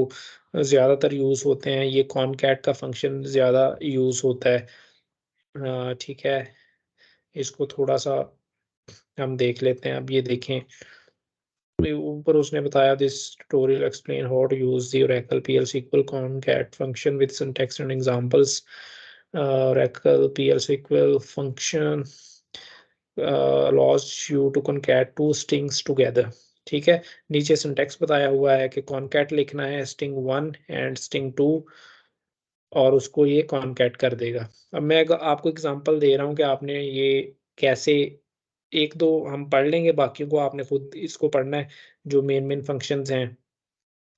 ज़्यादातर यूज़ होते हैं, ये कॉनकैट का फंक्शन ज़्यादा यूज़ होता है। ठीक है? इसको थोड़ा-सा हम देख लेते हैं। अब ये देखें, ऊपर उसने बताया, this tutorial explain how to use the Oracle PL SQL concat function with syntax and examples. Oracle PL SQL function allows you to concat two strings together। ठीक है? नीचे सिंटैक्स बताया हुआ है कि कॉनकैट लिखना है, स्ट्रिंग 1 एंड स्ट्रिंग 2, और उसको ये कॉनकैट कर देगा। अब मैं आपको एग्जांपल दे रहा हूँ कि आपने ये कैसे, 1-2 हम पढ़ लेंगे, बाकियों को आपने खुद इसको पढ़ना है, जो मेन फंक्शंस हैं।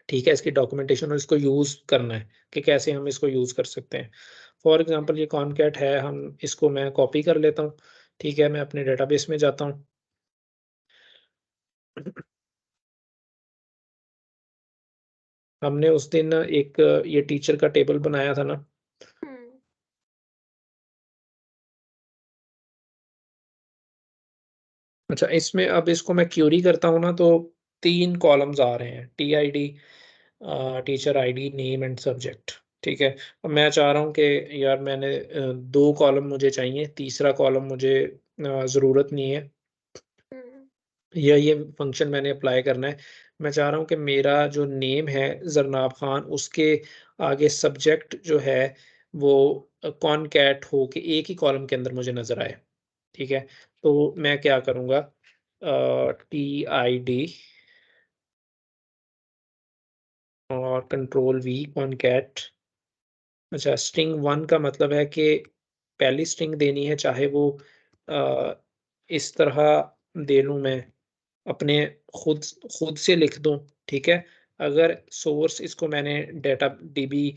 ठीक है, इसकी डॉक्यूमेंटेशन और इसको यूज़ करना है कि कैसे हम इसको यूज़ कर सकते हैं। फॉर एग्ज़ाम्पल ये कॉनकैट है, हम इसको मैं कॉपी कर लेता हूँ, ठीक है? मैं अपने डेटाबेस में जाता हूँ। हमने उस दिन एक ये टीचर का टेबल बनाया था ना, हुँ, अच्छा इसमें अब इसको मैं क्वेरी करता हूँ ना, तो 3 कॉलम्स आ रहे हैं, TID, teacher ID, name and subject, ठीक है? अब मैं चाह रहा हूँ कि यार मैंने 2 कॉलम मुझे चाहिए, तीसरा कॉलम मुझे ज़रूरत नहीं है, हुँ, या ये फंक्शन मैंने अप्लाई करना है। मैं चाह रहा हूँ कि मेरा जो नेम है ज़रनाब खान, उसके आगे सब्जेक्ट जो है वो कॉनकैट हो के एक ही कॉलम के अंदर मुझे नज़र आए, ठीक है? तो मैं क्या करूँगा, टीआईडी और कंट्रोल वी कॉनकैट। अच्छा, स्ट्रिंग 1 का मतलब है कि पहली स्ट्रिंग देनी है, चाहे वो अ, इस तरह दे लूँ मैं, अपने खुद खुद से लिख दूँ, ठीक है? अगर सोर्स इसको मैंने डेटा डीबी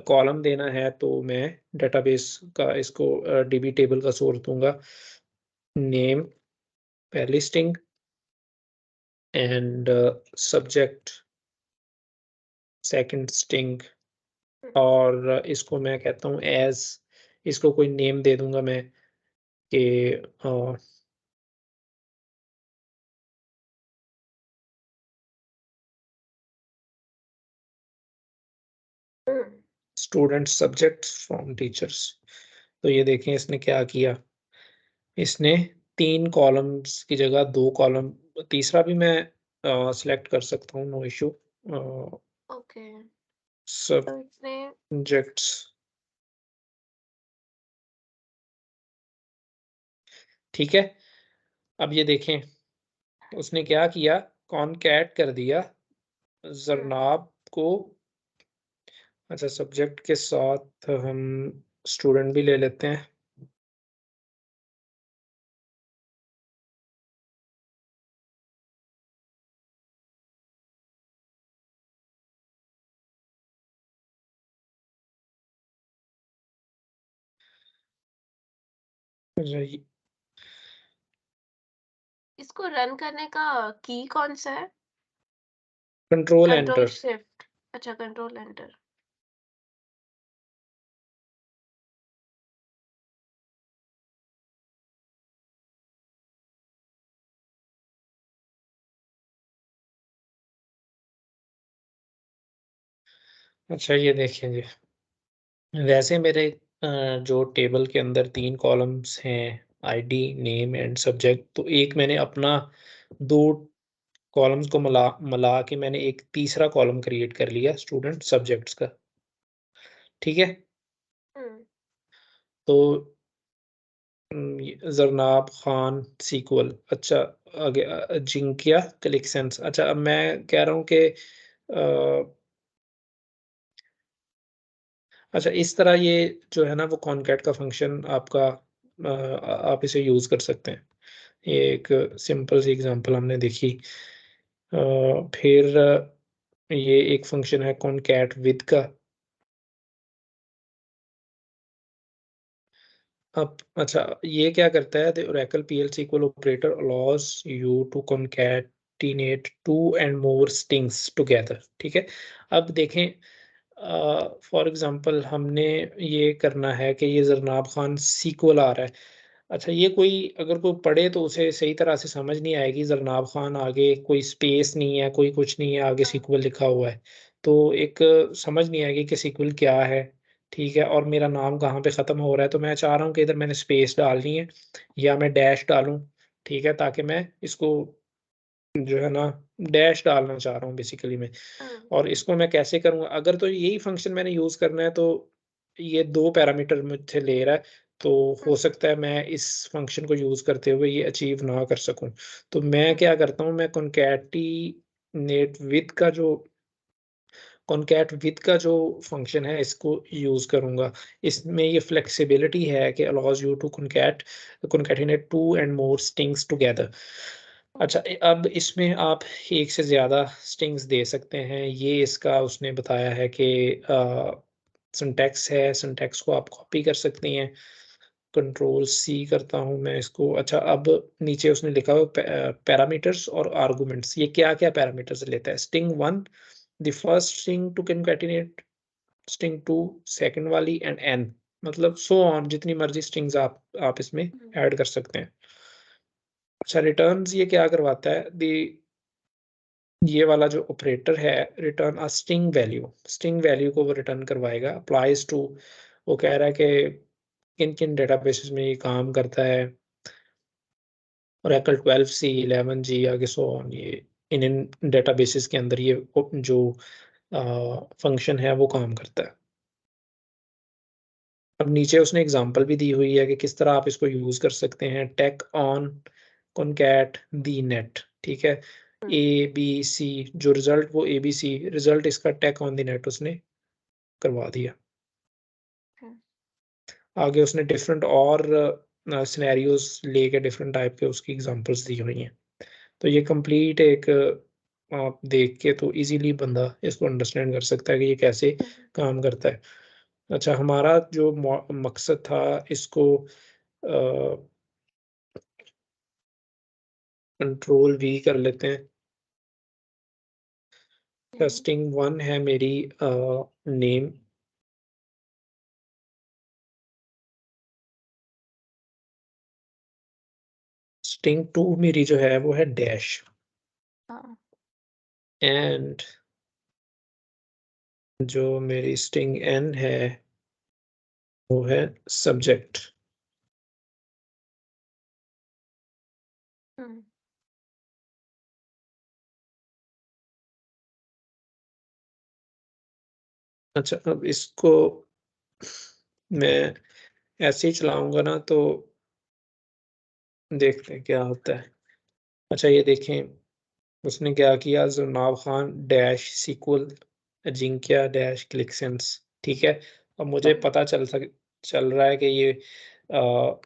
कॉलम देना है, तो मैं डेटाबेस का इसको डीबी टेबल का सोर्स दूँगा, नेम पहली string and subject second string, हुँ, और इसको मैं कहता हूँ एज़, इसको कोई नेम दे दूँगा मैं कि हुँ, स्टूडेंट्स सब्जेक्ट्स फ्रॉम टीचर्स। तो ये देखें इसने क्या किया, इसने 3 कॉलम्स की जगह 2 कॉलम, तीसरा भी मैं सेलेक्ट कर सकता हूँ, नो इश्यू। ओके। तो इसने सब्जेक्ट्स, ठीक है? अब ये देखें, उसने क्या किया, कॉनकैट कर दिया हुँ, ज़रनाब को। अच्छा, सब्जेक्ट के साथ हम स्टूडेंट भी ले लेते हैं। रही इसको रन करने का की कौन-सा है? Control control enter. शिफ्ट, अच्छा कंट्रोल एंटर। अच्छा ये देखें जी, वैसे मेरे जो टेबल के अंदर 3 कॉलम्स हैं, आईडी, नेम एंड सब्जेक्ट, तो एक मैंने अपना 2 कॉलम्स को मिला मिला के मैंने एक तीसरा कॉलम क्रिएट कर लिया स्टूडेंट सब्जेक्ट्स का, ठीक है? हुँ, तो ये ज़रनाब खान सीक्वल, अच्छा आगे जिंकिया कलेक्शंस। अच्छा, अब मैं कह रहा हूँ कि अच्छा इस तरह ये जो है ना वो कॉनकैट का फंक्शन आपका, आप इसे यूज़ कर सकते हैं। ये एक सिंपल सी एग्ज़ाम्पल हमने देखी। फिर ये एक फंक्शन है कॉनकैट विद का। अब अच्छा ये क्या करता है, the Oracle PL SQL operator allows you to concatenate 2 and more strings together, ठीक है? अब देखें, फॉर एग्ज़ाम्पल हमने ये करना है कि ये ज़रनाब खान सीक्वल आ रहा है। अच्छा, ये कोई अगर कोई पढ़े तो उसे सही तरह से समझ नहीं आएगी, ज़रनाब खान आगे कोई स्पेस नहीं है, कोई कुछ नहीं है, आगे हाँ, सीक्वल लिखा हुआ है। तो एक समझ नहीं आएगी कि सीक्वल क्या है, ठीक है? और मेरा नाम कहाँ पे ख़त्म हो रहा है, तो मैं चाह रहा हूँ कि इधर मैंने स्पेस डालनी है या मैं डैश डालूँ, ठीक है? ताकि मैं इसको जो है ना डैश डालना चाह रहा हूँ बेसिकली मैं। हुँ, और इसको मैं कैसे करूँगा? अगर तो यही फ़ंक्शन मैंने यूज़ करना है, तो ये 2 पैरामीटर मुझसे ले रहा है, तो हुँ, हो सकता है मैं इस फ़ंक्शन को यूज़ करते हुए ये अचीव ना कर सकूँ। तो मैं हुँ, क्या करता हूँ, मैं कॉनकैट विद का जो फ़ंक्शन है इसको यूज़ करूँगा। इसमें ये फ्लेक्सिबिलिटी है कि allows you to concatenate 2 and more strings together. अच्छा अब इसमें आप एक से ज़्यादा स्ट्रिंग्स दे सकते हैं। ये इसका उसने बताया है कि सिंटैक्स है, सिंटैक्स को आप कॉपी कर सकती हैं। कंट्रोल सी करता हूँ मैं इसको। अच्छा अब नीचे उसने लिखा हुआ पैरामीटर्स और आर्गुमेंट्स। ये क्या-क्या पैरामीटर्स लेता है? String 1 the first string to concatenate, string 2 second वाली एंड एन, मतलब सो ऑन जितनी मर्ज़ी स्ट्रिंग्स आप इसमें हुँ, ऐड कर सकते हैं। अच्छा रिटर्न्स ये क्या करवाता है? ये वाला जो ऑपरेटर है रिटर्न अ स्ट्रिंग वैल्यू को वो रिटर्न करवाएगा। अप्लाइज टू, वो कह रहा है कि किन किन डेटाबेसेस में ये काम करता है। ओरेकल 12c 11g आगे सो ऑन, ये इन इन डेटाबेसेस के अंदर ये जो फंक्शन है वो काम करता है। अब नीचे उसने एग्जांपल भी दी हुई है कि किस तरह आप इसको यूज कर सकते हैं। Tech on concat the net, ठीक है। हुँ, ए बी सी जो रिजल्ट, वो ए बी सी रिजल्ट इसका टेक ऑन दी नेट उसने करवा दिया। हुँ, आगे उसने डिफरेंट और सिनेरियोज लेके डिफरेंट टाइप के उसकी एग्जांपल्स दी हुई हैं। तो ये कंप्लीट एक आप देख के तो इजीली बंदा इसको अंडरस्टैंड कर सकता है कि ये कैसे हुँ, काम करता है। अच्छा हमारा जो मकसद था इसको कंट्रोल वी कर लेते हैं। हुँ, स्ट्रिंग 1 है मेरी नेम, स्ट्रिंग 2 मेरी जो है वो है डैश, हाँ, एंड जो मेरी स्ट्रिंग एन है वो है सब्जेक्ट। हुँ, अच्छा अब इसको मैं ऐसे ही चलाऊंगा ना तो देखते हैं क्या होता है। अच्छा ये देखें उसने क्या किया, ज़ुनाब Khan dash sequel Ajinkya dash Qlik Sense, ठीक है। अब मुझे हुँ, पता चल रहा है कि ये अ,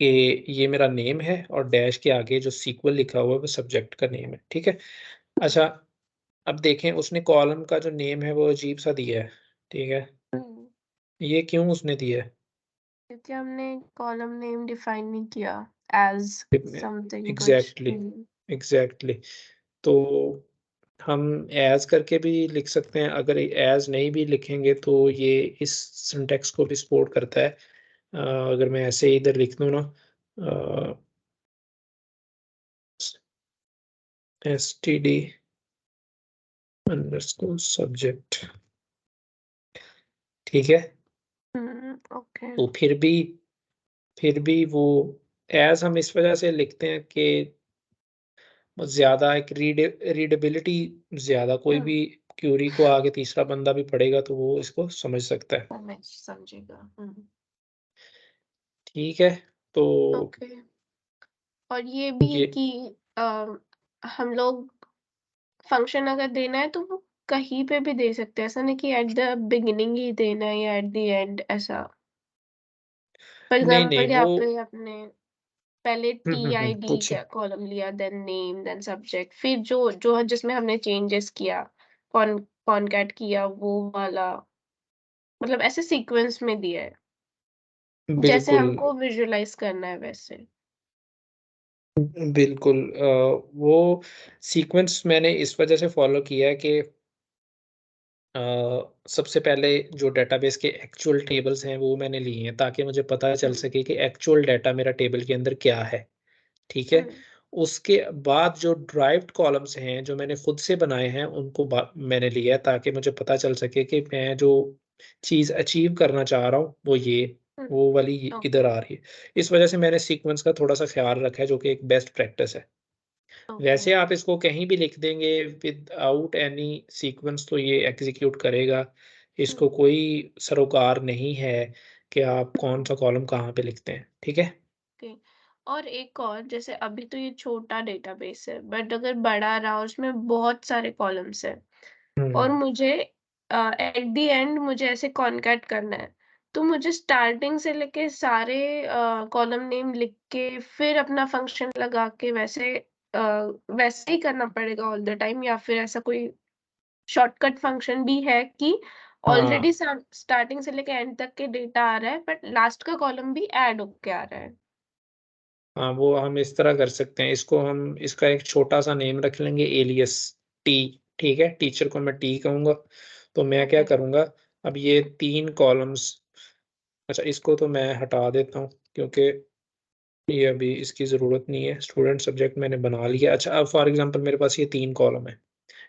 कि ये मेरा नेम है और डैश के आगे जो सीक्वल लिखा हुआ है वो सब्जेक्ट का नेम है, ठीक है। हुँ, अच्छा अब देखें उसने कॉलम का जो नेम है वो अजीब सा दिया है, ठीक है। हुँ, ये क्यों उसने दिया है? क्योंकि हमने कॉलम नेम डिफाइन नहीं किया एज़ समथिंग कुछ। एग्जैक्टली, हुँ, एग्जैक्टली। तो हम एज करके भी लिख सकते हैं, अगर एज नहीं भी लिखेंगे तो ये इस सिंटैक्स को भी सपोर्ट करता है। अगर मैं ऐसे ही इधर लिख दूँ ना, S T D underscore subject, ठीक है। हुँ, ओके, तो फिर भी वो एज हम इस वजह से लिखते हैं कि ज़्यादा एक रीडेबिलिटी, ज़्यादा कोई हुँ, भी क्यूरी को आगे तीसरा बंदा भी पढ़ेगा तो वो इसको समझ सकता है, समझेगा। हुँ, ठीक है। तो ओके। और ये भी ये कि अ, हम लोग फंक्शन अगर देना है तो वो कहीं पे भी दे सकते हैं, ऐसा नहीं कि एट द बिगिनिंग ही देना है या एट द एंड ऐसा। फॉर नहीं, नहीं एग्ज़ाम्पल वो यहाँ पे आपने पहले टीआईडी पूछिए। क्या कॉलम लिया, देन नेम, देन सब्जेक्ट, फिर जो जो जिसमें हमने चेंजेस किया, कॉनकैट किया वो वाला, मतलब ऐसे सीक्वेंस में दिया है, जैसे बिल्कुल, हमको विजुअलाइज़ करना है वैसे। बिल्कुल वो सीक्वेंस मैंने इस वजह से फ़ॉलो किया है कि सबसे पहले जो डेटाबेस के एक्चुअल टेबल्स हैं वो मैंने लिए हैं ताकि मुझे पता चल हुँ, सके कि एक्चुअल डाटा मेरा टेबल के अंदर क्या है, ठीक है। हुँ, उसके बाद जो ड्राइव्ड कॉलम्स हैं, जो मैंने खुद से बनाए हैं, उनको मैंने लिया है ताकि मुझे पता चल सके कि मैं जो चीज़ अचीव करना चाह रहा हूँ, हुँ, वो वाली ओके, इधर आ रही है। इस वजह से मैंने सीक्वेंस का थोड़ा-सा ख़्याल रखा है, जो कि एक बेस्ट प्रैक्टिस है। ओके, वैसे आप इसको कहीं भी लिख देंगे विदाउट एनी सीक्वेंस तो ये एग्ज़ीक्यूट करेगा। हुँ, इसको कोई सरोकार नहीं है कि आप हुँ। कौन-सा कॉलम कहाँ पे लिखते हैं, ठीक है? ओके। और एक और जैसे अभी तो ये छोटा डेटाबेस है बट अगर बड़ा रहा उसमें बहुत सारे कॉलम्स हैं हुँ, और हुँ। मुझे एट द एंड मुझे ऐसे कॉनकैट करना है तो मुझे स्टार्टिंग से लेके सारे कॉलम नेम लिख के फिर अपना फंक्शन लगा के वैसे ही करना पड़ेगा ऑल द टाइम, या फिर ऐसा कोई शॉर्टकट फंक्शन भी है कि हाँ, ऑलरेडी स्टार्टिंग से लेके एंड तक के डेटा आ रहा है बट लास्ट का कॉलम भी ऐड होके आ रहा है? हाँ, वो हम इस तरह कर सकते हैं। इसको हम इसका एक छोटा-सा नेम रख लेंगे, एलियास टी, ठीक है? टीचर को मैं टी कहूँगा। तो मैं क्या ओके। करूँगा, अब ये 3 कॉलम्स, अच्छा इसको तो मैं हटा देता हूँ क्योंकि ये अभी इसकी ज़रूरत नहीं है। स्टूडेंट सब्जेक्ट मैंने बना लिया। अच्छा, अब फॉर एग्ज़ाम्पल मेरे पास ये 3 कॉलम है,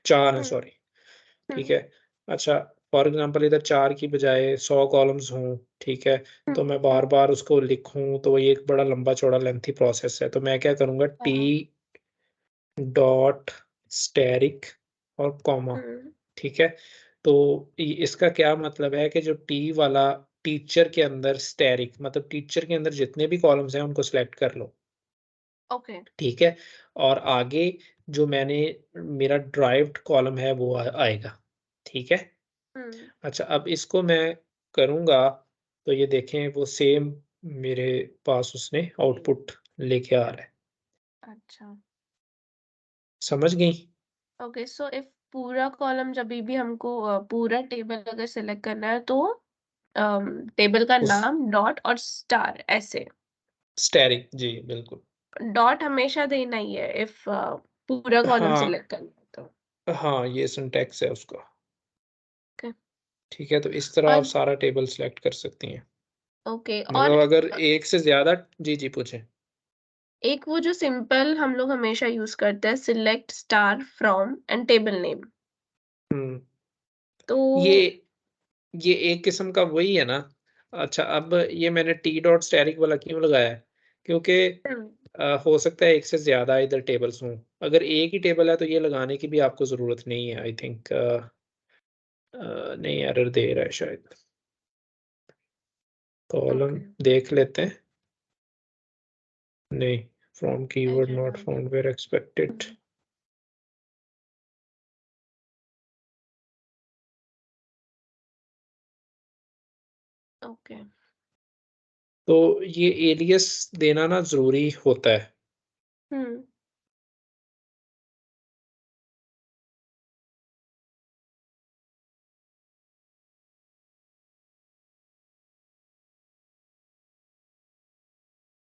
4 हैं हुँ, सॉरी, ठीक हुँ, है? अच्छा, फॉर एग्ज़ाम्पल इधर 4 की बजाय 100 कॉलम्स हों, ठीक है? हुँ, तो मैं हुँ, बार-बार उसको लिखूँ तो ये एक बड़ा लंबा-चौड़ा लेंथी प्रोसेस है। तो मैं क्या करूँगा, टी हाँ, डॉट स्टैरिक और कॉमा, हुँ, ठीक है? तो इसका क्या मतलब है कि जो टी वाला टीचर के अंदर स्टैरिक मतलब टीचर के अंदर जितने भी कॉलम्स हैं उनको सेलेक्ट कर लो, ओके, ठीक है? और आगे जो मैंने मेरा ड्राइव्ड कॉलम है वो आएगा, ठीक है? हुँ, अच्छा, अब इसको मैं करूँगा तो ये देखें वो सेम मेरे पास उसने आउटपुट लेके आ रहा है। अच्छा। समझ गई? ओके, सो इफ पूरा कॉलम जभी भी हमको पूरा टेबल अगर सेलेक्ट करना है तो टेबल का उस नाम डॉट और स्टार ऐसे। स्टैरिक जी, बिल्कुल। डॉट हमेशा देना ही है इफ पूरा कॉलम हाँ, सेलेक्ट करना है तो। हाँ, ये सिंटैक्स है उसका। ओके। ठीक है, तो इस तरह आप और सारा टेबल सेलेक्ट कर सकती हैं। ओके, और मतलब अगर एक से ज़्यादा जी, जी, पूछें। एक वो जो सिंपल हम लोग हमेशा यूज करते हैं, select star from and table name. हुँ, तो ये ये एक किस्म का वही है ना? अच्छा, अब ये मैंने टी डॉट स्टैटिक वाला क्यों लगाया है? क्योंकि हम्म, हो सकता है एक से ज़्यादा इधर टेबल्स हों। अगर एक ही टेबल है तो ये लगाने की भी आपको ज़रूरत नहीं है आई थिंक नहीं एरर दे रहा है शायद। कॉलम ओके, देख लेते हैं। नहीं, फ्रॉम कीवर्ड एरर नॉट आ गया। Found where expected. Hmm, okay. तो ये एलियास देना ना ज़रूरी होता है। हम्म,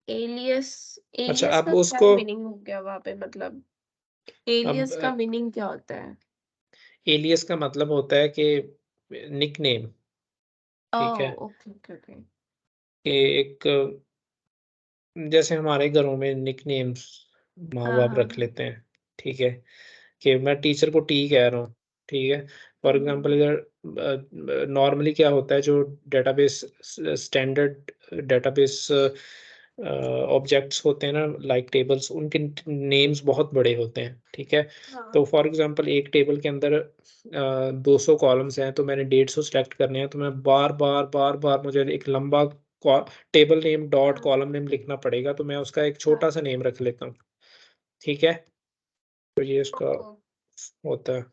एलियस अच्छा, एलियस अब का क्या उसको मीनिंग हो गया वहां पे, मतलब अब एलियस का मीनिंग क्या होता है? एलियास का मतलब होता है कि निकनेम, ठीक है? ओह, ओके, ओके, ओके। कि एक जैसे हमारे घरों में निकनेम्स हाँ, माँ-बाप रख हाँ। लेते हैं, ठीक है? कि मैं टीचर को टी कह रहा हूँ, ठीक है? फॉर एग्ज़ाम्पल हम्म, इधर नॉर्मली क्या होता है जो डेटाबेस स्टैंडर्ड डेटाबेस ऑब्जेक्ट्स होते हैं ना लाइक टेबल्स उनके नेम्स बहुत बड़े होते हैं, ठीक है? तो हाँ, फॉर एग्ज़ाम्पल एक टेबल के अंदर 200 कॉलम्स हैं तो मैंने 150 सेलेक्ट करने हैं तो मैं बार-बार, बार-बार मुझे एक लंबा कॉ टेबल नेम डॉट हाँ, कॉलम नेम लिखना पड़ेगा तो मैं उसका एक हाँ, छोटा-सा नेम रख लेता हूँ, ठीक है? तो ये इसका ओके, होता है।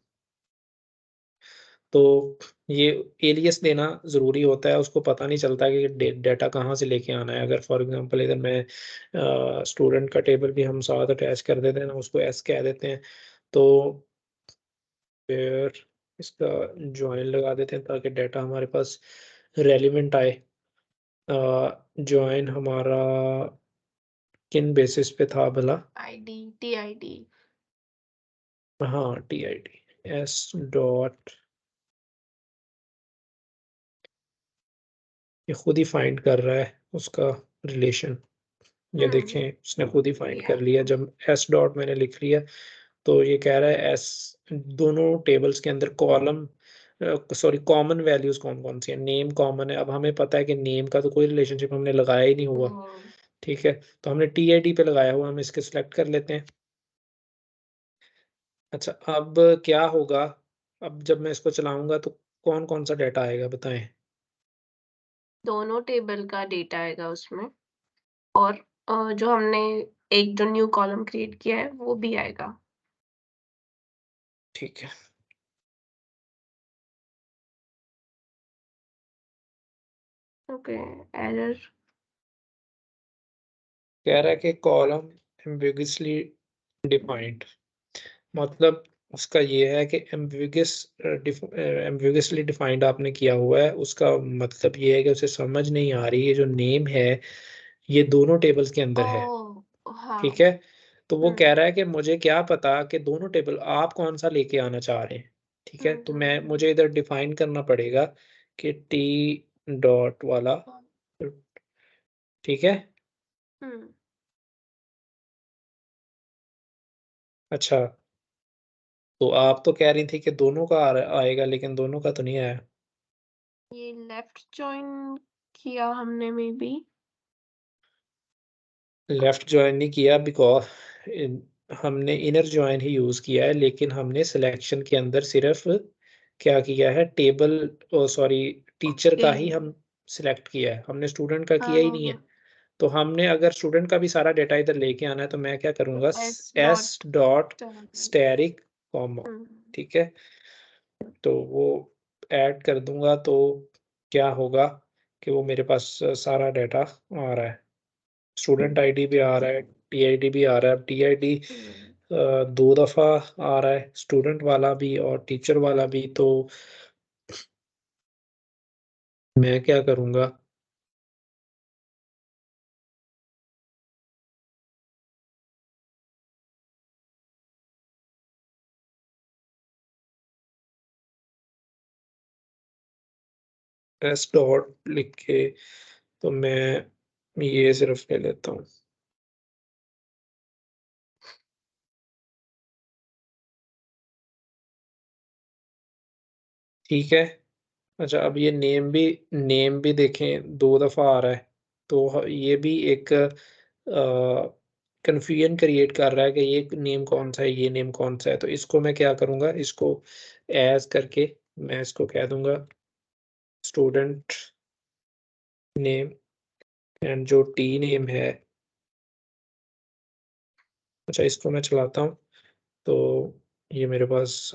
तो ये एलियास देना ज़रूरी होता है, उसको पता नहीं चलता कि डेटा कहाँ से लेके आना है। अगर फॉर एग्ज़ाम्पल इधर मैं स्टूडेंट का टेबल भी हम साथ अटैच कर देते हैं ना, उसको एस कह देते हैं, तो फिर इसका जॉइन लगा देते हैं ताकि डेटा हमारे पास रेलेवेंट आए। जॉइन हमारा किन बेसिस पे था भला? ID, TID. हाँ, टीआईडी एस डॉट ये खुद ही फाइंड कर रहा है उसका रिलेशन। ये हम्म, देखें उसने खुद ही फाइंड या कर लिया जब एस डॉट मैंने लिख लिया तो ये कह रहा है एस दोनों टेबल्स के अंदर कॉलम सॉरी कॉमन वैल्यूज कौन कौन सी है नेम कॉमन है अब हमें पता है कि नेम का तो कोई रिलेशनशिप हमने लगाया ही नहीं हुआ ठीक है तो हमने टीआईडी पे लगाया हुआ हम इसके सिलेक्ट कर लेते हैं अच्छा अब क्या होगा अब जब मैं इसको चलाऊंगा तो कौन कौन सा डाटा आएगा बताएं दोनों टेबल का डेटा आएगा उसमें, और जो हमने एक जो न्यू कॉलम क्रिएट किया है वो भी आएगा। ठीक है ओके, एरर। कह रहा है कि कॉलम एम्बिगुअसली डिफाइंड, मतलब उसका ये है कि एम्बिगुअसली डिफाइंड आपने किया हुआ है। उसका मतलब ये है कि उसे समझ नहीं आ रही है जो नेम है ये दोनों टेबल्स के अंदर है। ओह! हाँ। ठीक है, तो वो कह हुँ। रहा है कि मुझे क्या पता कि दोनों टेबल आप कौन सा लेके आना चाह रहे हैं। ठीक है, हुँ, तो हुँ, मैं हुँ। मुझे इधर डिफाइन करना पड़ेगा कि टी डॉट वाला। ठीक है, हुँ। अच्छा, तो आप तो कह रही थी कि दोनों का आएगा, लेकिन दोनों का तो नहीं आया। ये लेफ्ट जॉइन किया हमने मे बी। लेफ्ट जॉइन नहीं किया बिकॉज़ हमने इनर जॉइन ही यूज़ किया है, लेकिन हमने सिलेक्शन के अंदर सिर्फ़ क्या किया है, टेबल सॉरी टीचर ओके। का ही हम सिलेक्ट किया है, हमने स्टूडेंट का हाँ, किया ही हाँ, नहीं है। हाँ। तो हमने अगर स्टूडेंट का भी सारा डेटा इधर लेके आना है तो मैं क्या तो करूँगा, S dot S dot star. Static comma, हुँ। ठीक है? तो वो ऐड कर दूँगा तो क्या होगा कि वो मेरे पास सारा डाटा आ रहा है। स्टूडेंट आईडी भी आ रहा है, टीआईडी भी आ रहा है। अब टीआईडी हुँ। 2 दफ़ा आ रहा है, स्टूडेंट वाला भी और टीचर वाला भी। तो मैं क्या करूँगा, एस डॉट लिख के तो मैं ये सिर्फ़ ले लेता हूँ। ठीक है? अच्छा, अब ये नेम भी देखें 2 दफ़ा आ रहा है, तो ये भी एक कन्फ्यूजन क्रिएट कर रहा है कि ये नेम हुँ। कौन-सा है, ये नेम कौन-सा है। तो इसको मैं क्या करूँगा, इसको ऐज़ करके मैं इसको कह दूँगा स्टूडेंट नेम एंड जो टी नेम है, अच्छा इसको मैं चलाता हूँ, तो ये मेरे पास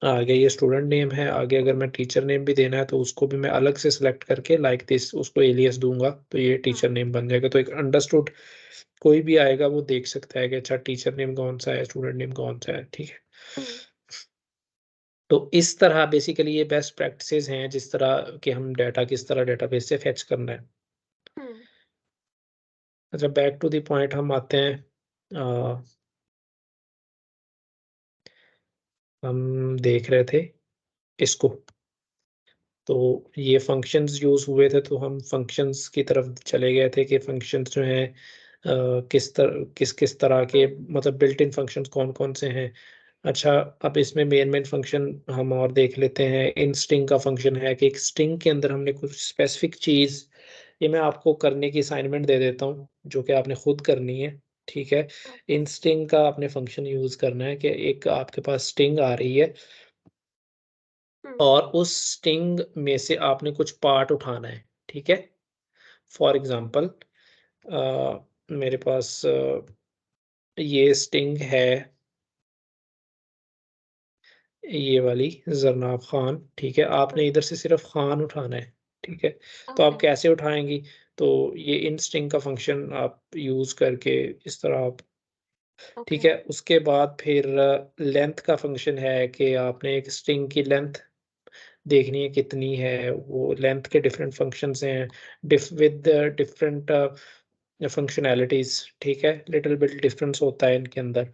आ गया, ये स्टूडेंट नेम है। आगे अगर मैं टीचर नेम भी देना है तो उसको भी मैं अलग से सेलेक्ट करके लाइक दिस उसको एलियास दूँगा, तो ये हुँ। टीचर नेम बन जाएगा। तो एक अंडरस्टूड कोई भी आएगा वो देख सकता है कि अच्छा टीचर नेम कौन-सा है, स्टूडेंट नेम कौन-सा है, ठीक है? हुँ। तो इस तरह बेसिकली ये बेस्ट प्रैक्टिसेज़ हैं जिस तरह कि हम डाटा किस तरह डेटाबेस से फेच करना है। हुँ। अच्छा, बैक टू द पॉइंट हम आते हैं। अ, हम देख रहे थे इसको, तो ये फंक्शंस यूज़ हुए थे तो हम फंक्शंस की तरफ चले गए थे कि फंक्शंस जो हैं किस तरह के, हुँ। मतलब बिल्ट इन फंक्शंस कौन-कौन से हैं। अच्छा, अब इसमें मेन फंक्शन हम और देख लेते हैं। इन स्ट्रिंग का फंक्शन है कि एक स्ट्रिंग के अंदर हमने कुछ स्पेसिफिक चीज़, ये मैं आपको करने की असाइनमेंट दे देता हूँ, जो कि आपने खुद करनी है, ठीक है? ओके। इन स्ट्रिंग का आपने फंक्शन यूज़ करना है कि एक आपके पास स्ट्रिंग आ रही है हुँ। और उस स्ट्रिंग में से आपने कुछ पार्ट उठाना है, ठीक है? फॉर एग्ज़ाम्पल मेरे पास ये स्ट्रिंग है, ये वाली ज़रनाब खान, ठीक है? हुँ। आपने इधर से सिर्फ़ खान उठाना है, ठीक है? तो ओके। आप कैसे उठाएँगी? तो ये इन स्ट्रिंग का फ़ंक्शन आप यूज़ करके इस तरह आप, ओके। ठीक है? उसके बाद फिर लेंथ का फ़ंक्शन है कि आपने एक स्ट्रिंग की लेंथ देखनी है कितनी है, वो लेंथ के डिफरेंट फ़ंक्शंस हैं, विद डिफरेंट फंक्शनैलिटीज़, ठीक है? लिटिल बिट डिफरेंस होता है इनके अंदर।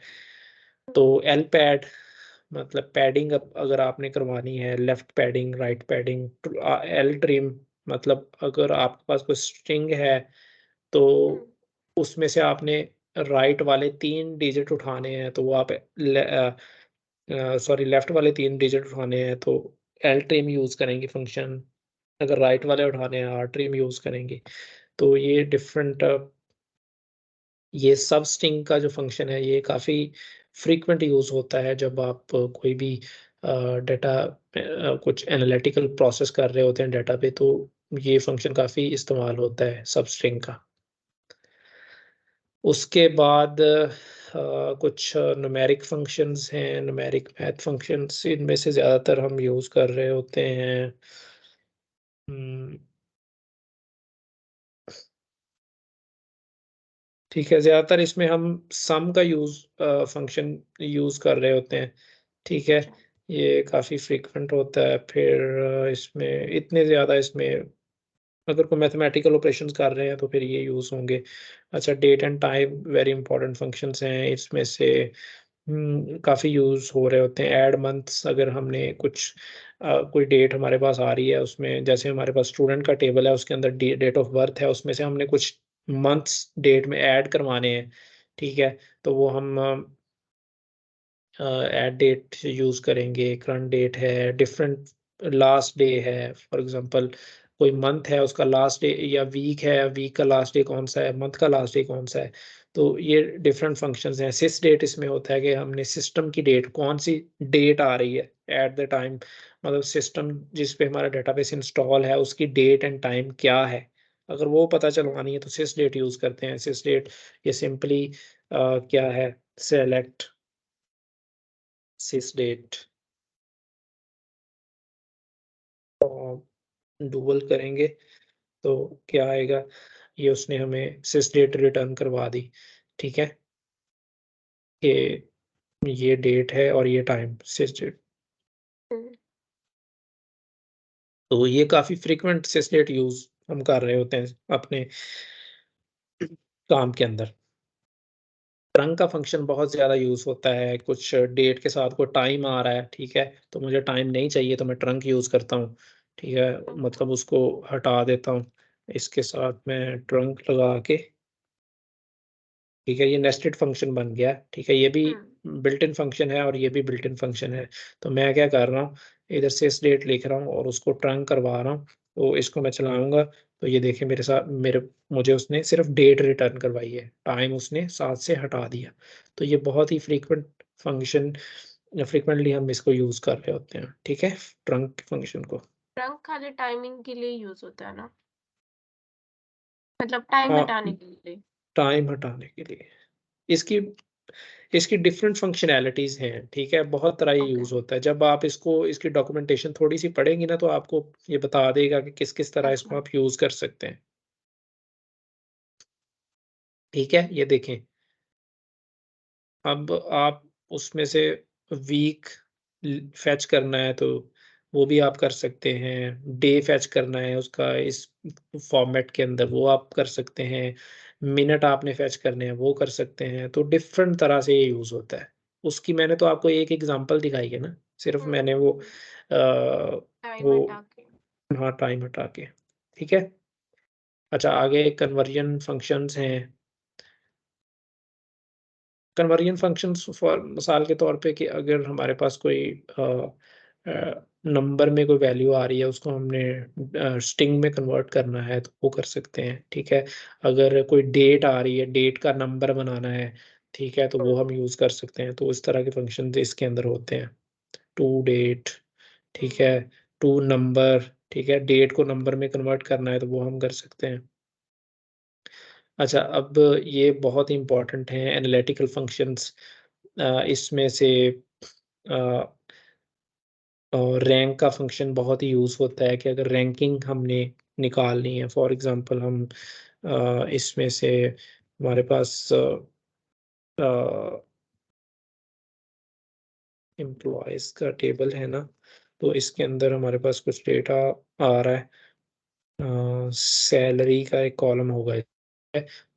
हुँ। तो एलपैड मतलब पैडिंग अगर आपने करवानी है, left padding, right padding, L trim, मतलब अगर आपके पास कोई स्ट्रिंग है, तो हुँ। उसमें से आपने राइट वाले 3 डिजिट उठाने हैं, तो वो आप सॉरी लेफ्ट वाले 3 डिजिट उठाने हैं, तो एल ट्रिम यूज़ करेंगे फंक्शन। अगर राइट वाले उठाने हैं, आर ट्रिम यूज़ करेंगे। तो ये डिफरेंट ये सब स्ट्रिंग का जो फंक्शन है, ये काफ़ी फ्रीक्वेंट यूज़ होता है जब आप कोई भी डाटा कुछ एनालिटिकल प्रोसेस कर रहे होते हैं डाटा पे, तो ये फंक्शन काफ़ी इस्तेमाल होता है सब स्ट्रिंग का। उसके बाद कुछ न्यूमेरिक फंक्शंस हैं, न्यूमेरिक मैथ फंक्शंस, इनमें से ज़्यादातर हम यूज़ कर रहे होते हैं। ठीक है, ज़्यादातर इसमें हम सम का फंक्शन यूज़ कर रहे होते हैं, ठीक है? अच्छा। ये काफ़ी फ्रीक्वेंट होता है, फिर इसमें इतने ज़्यादा इसमें अगर कोई मैथमेटिकल ऑपरेशंस कर रहे हैं तो फिर ये यूज़ होंगे। अच्छा, date and time very important functions हैं, इसमें से काफ़ी यूज़ हो रहे होते हैं। ऐड मंथ्स, अगर हमने कुछ कोई डेट हमारे पास आ रही है, उसमें जैसे हमारे पास स्टूडेंट का टेबल है, उसके अंदर डेट ऑफ बर्थ है, उसमें से हमने कुछ मंथ्स डेट में ऐड करवाने हैं, ठीक है? तो वो हम ऐड डेट यूज़ करेंगे, करंट डेट है, डिफरेंट लास्ट डे है, फॉर एग्ज़ाम्पल कोई मंथ है, उसका लास्ट डे, या वीक है, वीक का लास्ट डे कौन-सा है, मंथ का लास्ट डे कौन-सा है। तो ये डिफरेंट फंक्शंस हैं। सिस डेट इसमें होता है कि हमने सिस्टम की डेट, कौन-सी डेट आ रही है एट द टाइम, मतलब सिस्टम जिस पे हमारा डेटाबेस इंस्टॉल है, उसकी डेट एंड टाइम क्या है? अगर वो पता हुँ, चलवानी है तो सिस डेट यूज़ करते हैं। सिस डेट ये सिंपली क्या है, सेलेक्ट सिस डेट डुअल करेंगे तो क्या आएगा, ये उसने हमें सिस डेट रिटर्न करवा दी, ठीक है? कि ये डेट है और ये टाइम सिस डेट। हुँ, तो ये काफ़ी फ्रीक्वेंट सिस डेट यूज़ हम कर रहे होते हैं अपने काम के अंदर। ट्रंक का फंक्शन बहुत ज़्यादा यूज़ होता है, कुछ डेट के साथ कोई टाइम आ रहा है, ठीक है? तो मुझे टाइम नहीं चाहिए तो मैं ट्रंक यूज़ करता हूँ, ठीक है? ओके। मतलब उसको हटा देता हूँ। इसके साथ मैं ट्रंक लगा के, ठीक है, ये नेस्टेड फंक्शन बन गया, ठीक है, ये भी हुँ, बिल्ट इन फंक्शन है और ये भी बिल्ट इन फंक्शन है। तो मैं क्या कर रहा हूँ, इधर से इस डेट लिख रहा हूँ और उसको ट्रंक करवा रहा हूँ, तो इसको मैं चलाऊँगा, तो ये देखिए मेरे साथ मेरे मुझे उसने सिर्फ़ डेट रिटर्न करवाई है, टाइम उसने साथ से हटा दिया। तो ये बहुत ही फंक्शन फ्रीक्वेंटली हम इसको यूज़ कर रहे होते हैं, ठीक है? ट्रंक फंक्शन को। ट्रंक खाली टाइमिंग के लिए यूज़ होता है ना? मतलब टाइम हाँ, हटाने के लिए? टाइम हटाने के लिए। इसकी इसकी डिफरेंट फंक्शनैलिटीज़ हैं, ठीक है? बहुत तरह ये ओके, यूज़ होता है। जब आप इसको इसकी डॉक्यूमेंटेशन थोड़ी-सी पढ़ेंगी ना, तो आपको ये बता देगा कि किस-किस तरह इसको अच्छा। आप यूज़ कर सकते हैं। ठीक है? ये देखें, अब आप उसमें से वीक फेच करना है तो वो भी आप कर सकते हैं। डे फेच करना है उसका इस फॉर्मेट के अंदर, वो आप कर सकते हैं। मिनट आपने फेच करने हैं, वो कर सकते हैं। तो डिफरेंट तरह से ये यूज़ होता है। उसकी मैंने तो आपको एक एग्ज़ाम्पल दिखाई है ना, सिर्फ़ हुँ, मैंने हुँ, हुँ। टाइम वो हटा के। हाँ, टाइम हटा के। ठीक है? अच्छा, आगे कन्वर्जन फंक्शंस हैं। कन्वर्जन फंक्शंस फॉर मिसाल के तौर पे कि अगर हमारे पास कोई नंबर में कोई वैल्यू आ रही है, उसको हमने स्ट्रिंग में कन्वर्ट करना है, तो वो कर सकते हैं, ठीक है? अगर कोई डेट आ रही है, डेट का नंबर बनाना है, ठीक है? तो वो हम हुँ, यूज़ कर सकते हैं। तो इस तरह के फंक्शंस इसके अंदर होते हैं। टू डेट, ठीक हुँ, है? टू नंबर, ठीक है? डेट को नंबर में कन्वर्ट करना है, तो वो हम कर सकते हैं। अच्छा, अब ये बहुत ही इम्पोर्टेंट हैं एनालिटिकल फंक्शंस। इसमें से अ, और रैंक का फंक्शन बहुत ही यूज़ होता है कि अगर रैंकिंग हमने निकालनी है, फॉर एग्ज़ाम्पल हम इसमें से हमारे पास एम्प्लॉइज़ का टेबल है ना, तो इसके अंदर हमारे पास कुछ डेटा आ रहा है। सैलरी का एक कॉलम होगा।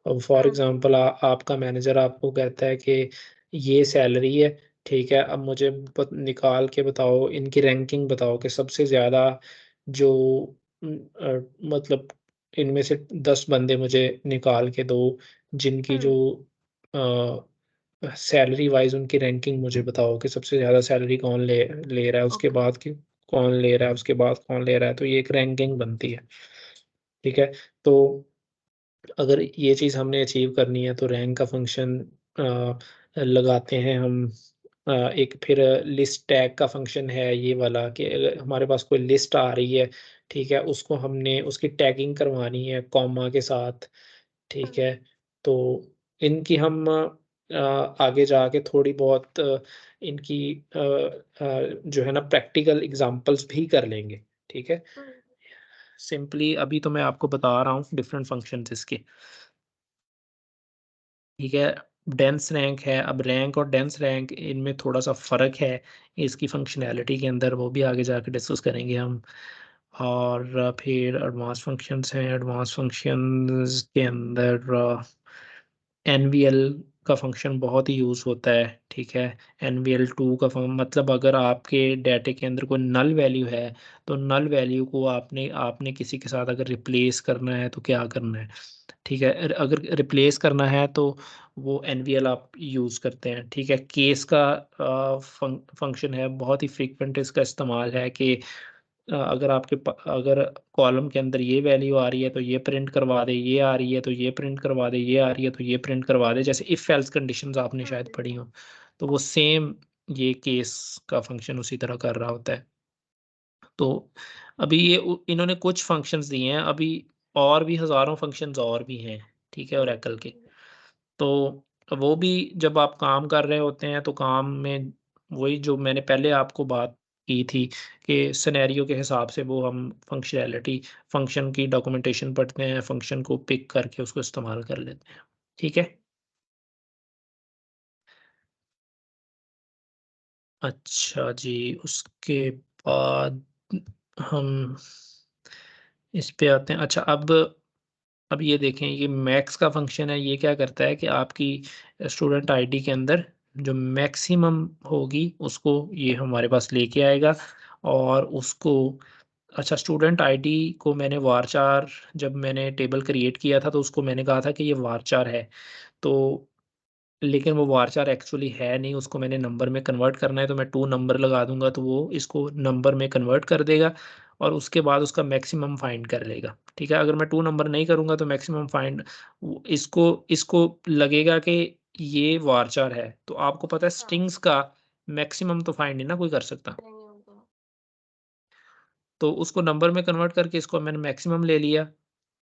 अब फॉर हुँ, हुँ, एग्ज़ाम्पल आपका मैनेजर आपको कहता है कि ये सैलरी है, ठीक है? अब मुझे निकाल के बताओ, इनकी रैंकिंग बताओ कि सबसे ज़्यादा जो मतलब इनमें से 10 बंदे मुझे निकाल के दो, जिनकी जो हुँ, सैलरी वाइज़ उनकी रैंकिंग मुझे बताओ कि सबसे ज़्यादा सैलरी कौन ले ले रहा है, उसके ओके। बाद की कौन ले रहा है, उसके बाद कौन ले रहा है, तो ये एक रैंकिंग बनती है, ठीक है? तो अगर ये चीज़ हमने अचीव करनी है तो रैंक का फंक्शन लगाते हैं हम। एक फिर लिस्ट टैग का फंक्शन है ये वाला कि अगर हमारे पास कोई लिस्ट आ रही है, ठीक है? उसको हमने उसकी टैगिंग करवानी है कॉमा के साथ, ठीक हुँ, है? तो इनकी हम आगे जाके थोड़ी बहुत इनकी जो है ना प्रैक्टिकल एग्ज़ाम्पल्स भी कर लेंगे, ठीक है? हुँ, सिंपली अभी तो मैं आपको बता रहा हूँ डिफरेंट फंक्शंस इसके। ठीक है। डेंस रैंक है, अब रैंक और डेंस रैंक इनमें थोड़ा सा फ़र्क है इसकी फंक्शनैलिटी के अंदर, वो भी आगे जाके डिस्कस करेंगे हम। और फिर एडवांस फंक्शंस हैं, एडवांस फंक्शंस के अंदर एनवीएल का फंक्शन बहुत ही यूज़ होता है। ठीक है, एनवीएल टू का मतलब अगर आपके डाटे के अंदर कोई नल वैल्यू है तो नल वैल्यू को आपने आपने किसी के साथ अगर रिप्लेस करना है तो क्या करना है। ठीक है, अगर रिप्लेस करना है तो वो एनवीएल आप यूज़ करते हैं। ठीक है, केस का फंक्शन है, बहुत ही फ्रीक्वेंट इसका इस्तेमाल है कि अगर अगर कॉलम के अंदर ये वैल्यू आ रही है तो ये प्रिंट करवा दे, ये आ रही है तो ये प्रिंट करवा दे, ये आ रही है तो ये प्रिंट करवा दे, जैसे इफ एल्स कंडीशंस आपने शायद पढ़ी हो। तो वो सेम ये केस का फंक्शन उसी तरह कर रहा होता है। तो अभी इन्होंने कुछ फंक्शंस दिए हैं, अभी और भी हज़ारों फंक्शंस और भी हैं। ठीक है, ओरेकल के। तो वो भी जब आप काम कर रहे होते हैं तो काम में वही जो मैंने पहले आपको बात की थी कि सिनेरियो के हिसाब से वो हम फंक्शनैलिटी फंक्शन की डॉक्यूमेंटेशन पढ़ते हैं, फंक्शन को पिक करके उसको इस्तेमाल कर लेते हैं। ठीक है? अच्छा जी, उसके बाद हम इस पे आते हैं। अच्छा, अब ये देखें, ये मैक्स का फंक्शन है, ये क्या करता है कि आपकी स्टूडेंट आईडी के अंदर जो मैक्सिमम होगी उसको ये हमारे पास लेके आएगा और उसको अच्छा, स्टूडेंट आईडी को मैंने वारचार जब मैंने टेबल क्रिएट किया था तो उसको मैंने कहा था कि ये वारचार है। तो लेकिन वो वारचार एक्चुअली है नहीं, उसको मैंने नंबर में कन्वर्ट करना है तो मैं 2 नंबर लगा दूँगा तो वो इसको नंबर में कन्वर्ट कर देगा और उसके बाद उसका मैक्सिमम फाइंड कर लेगा। ठीक है? अगर मैं 2 नंबर नहीं करूँगा तो मैक्सिमम फाइंड वो इसको इसको लगेगा कि ये वारचार है। तो आपको पता है हाँ, स्ट्रिंग्स का मैक्सिमम तो फाइंड नहीं ना कोई कर सकता। नहीं होगा। तो उसको नंबर में कन्वर्ट करके इसको मैंने मैक्सिमम ले लिया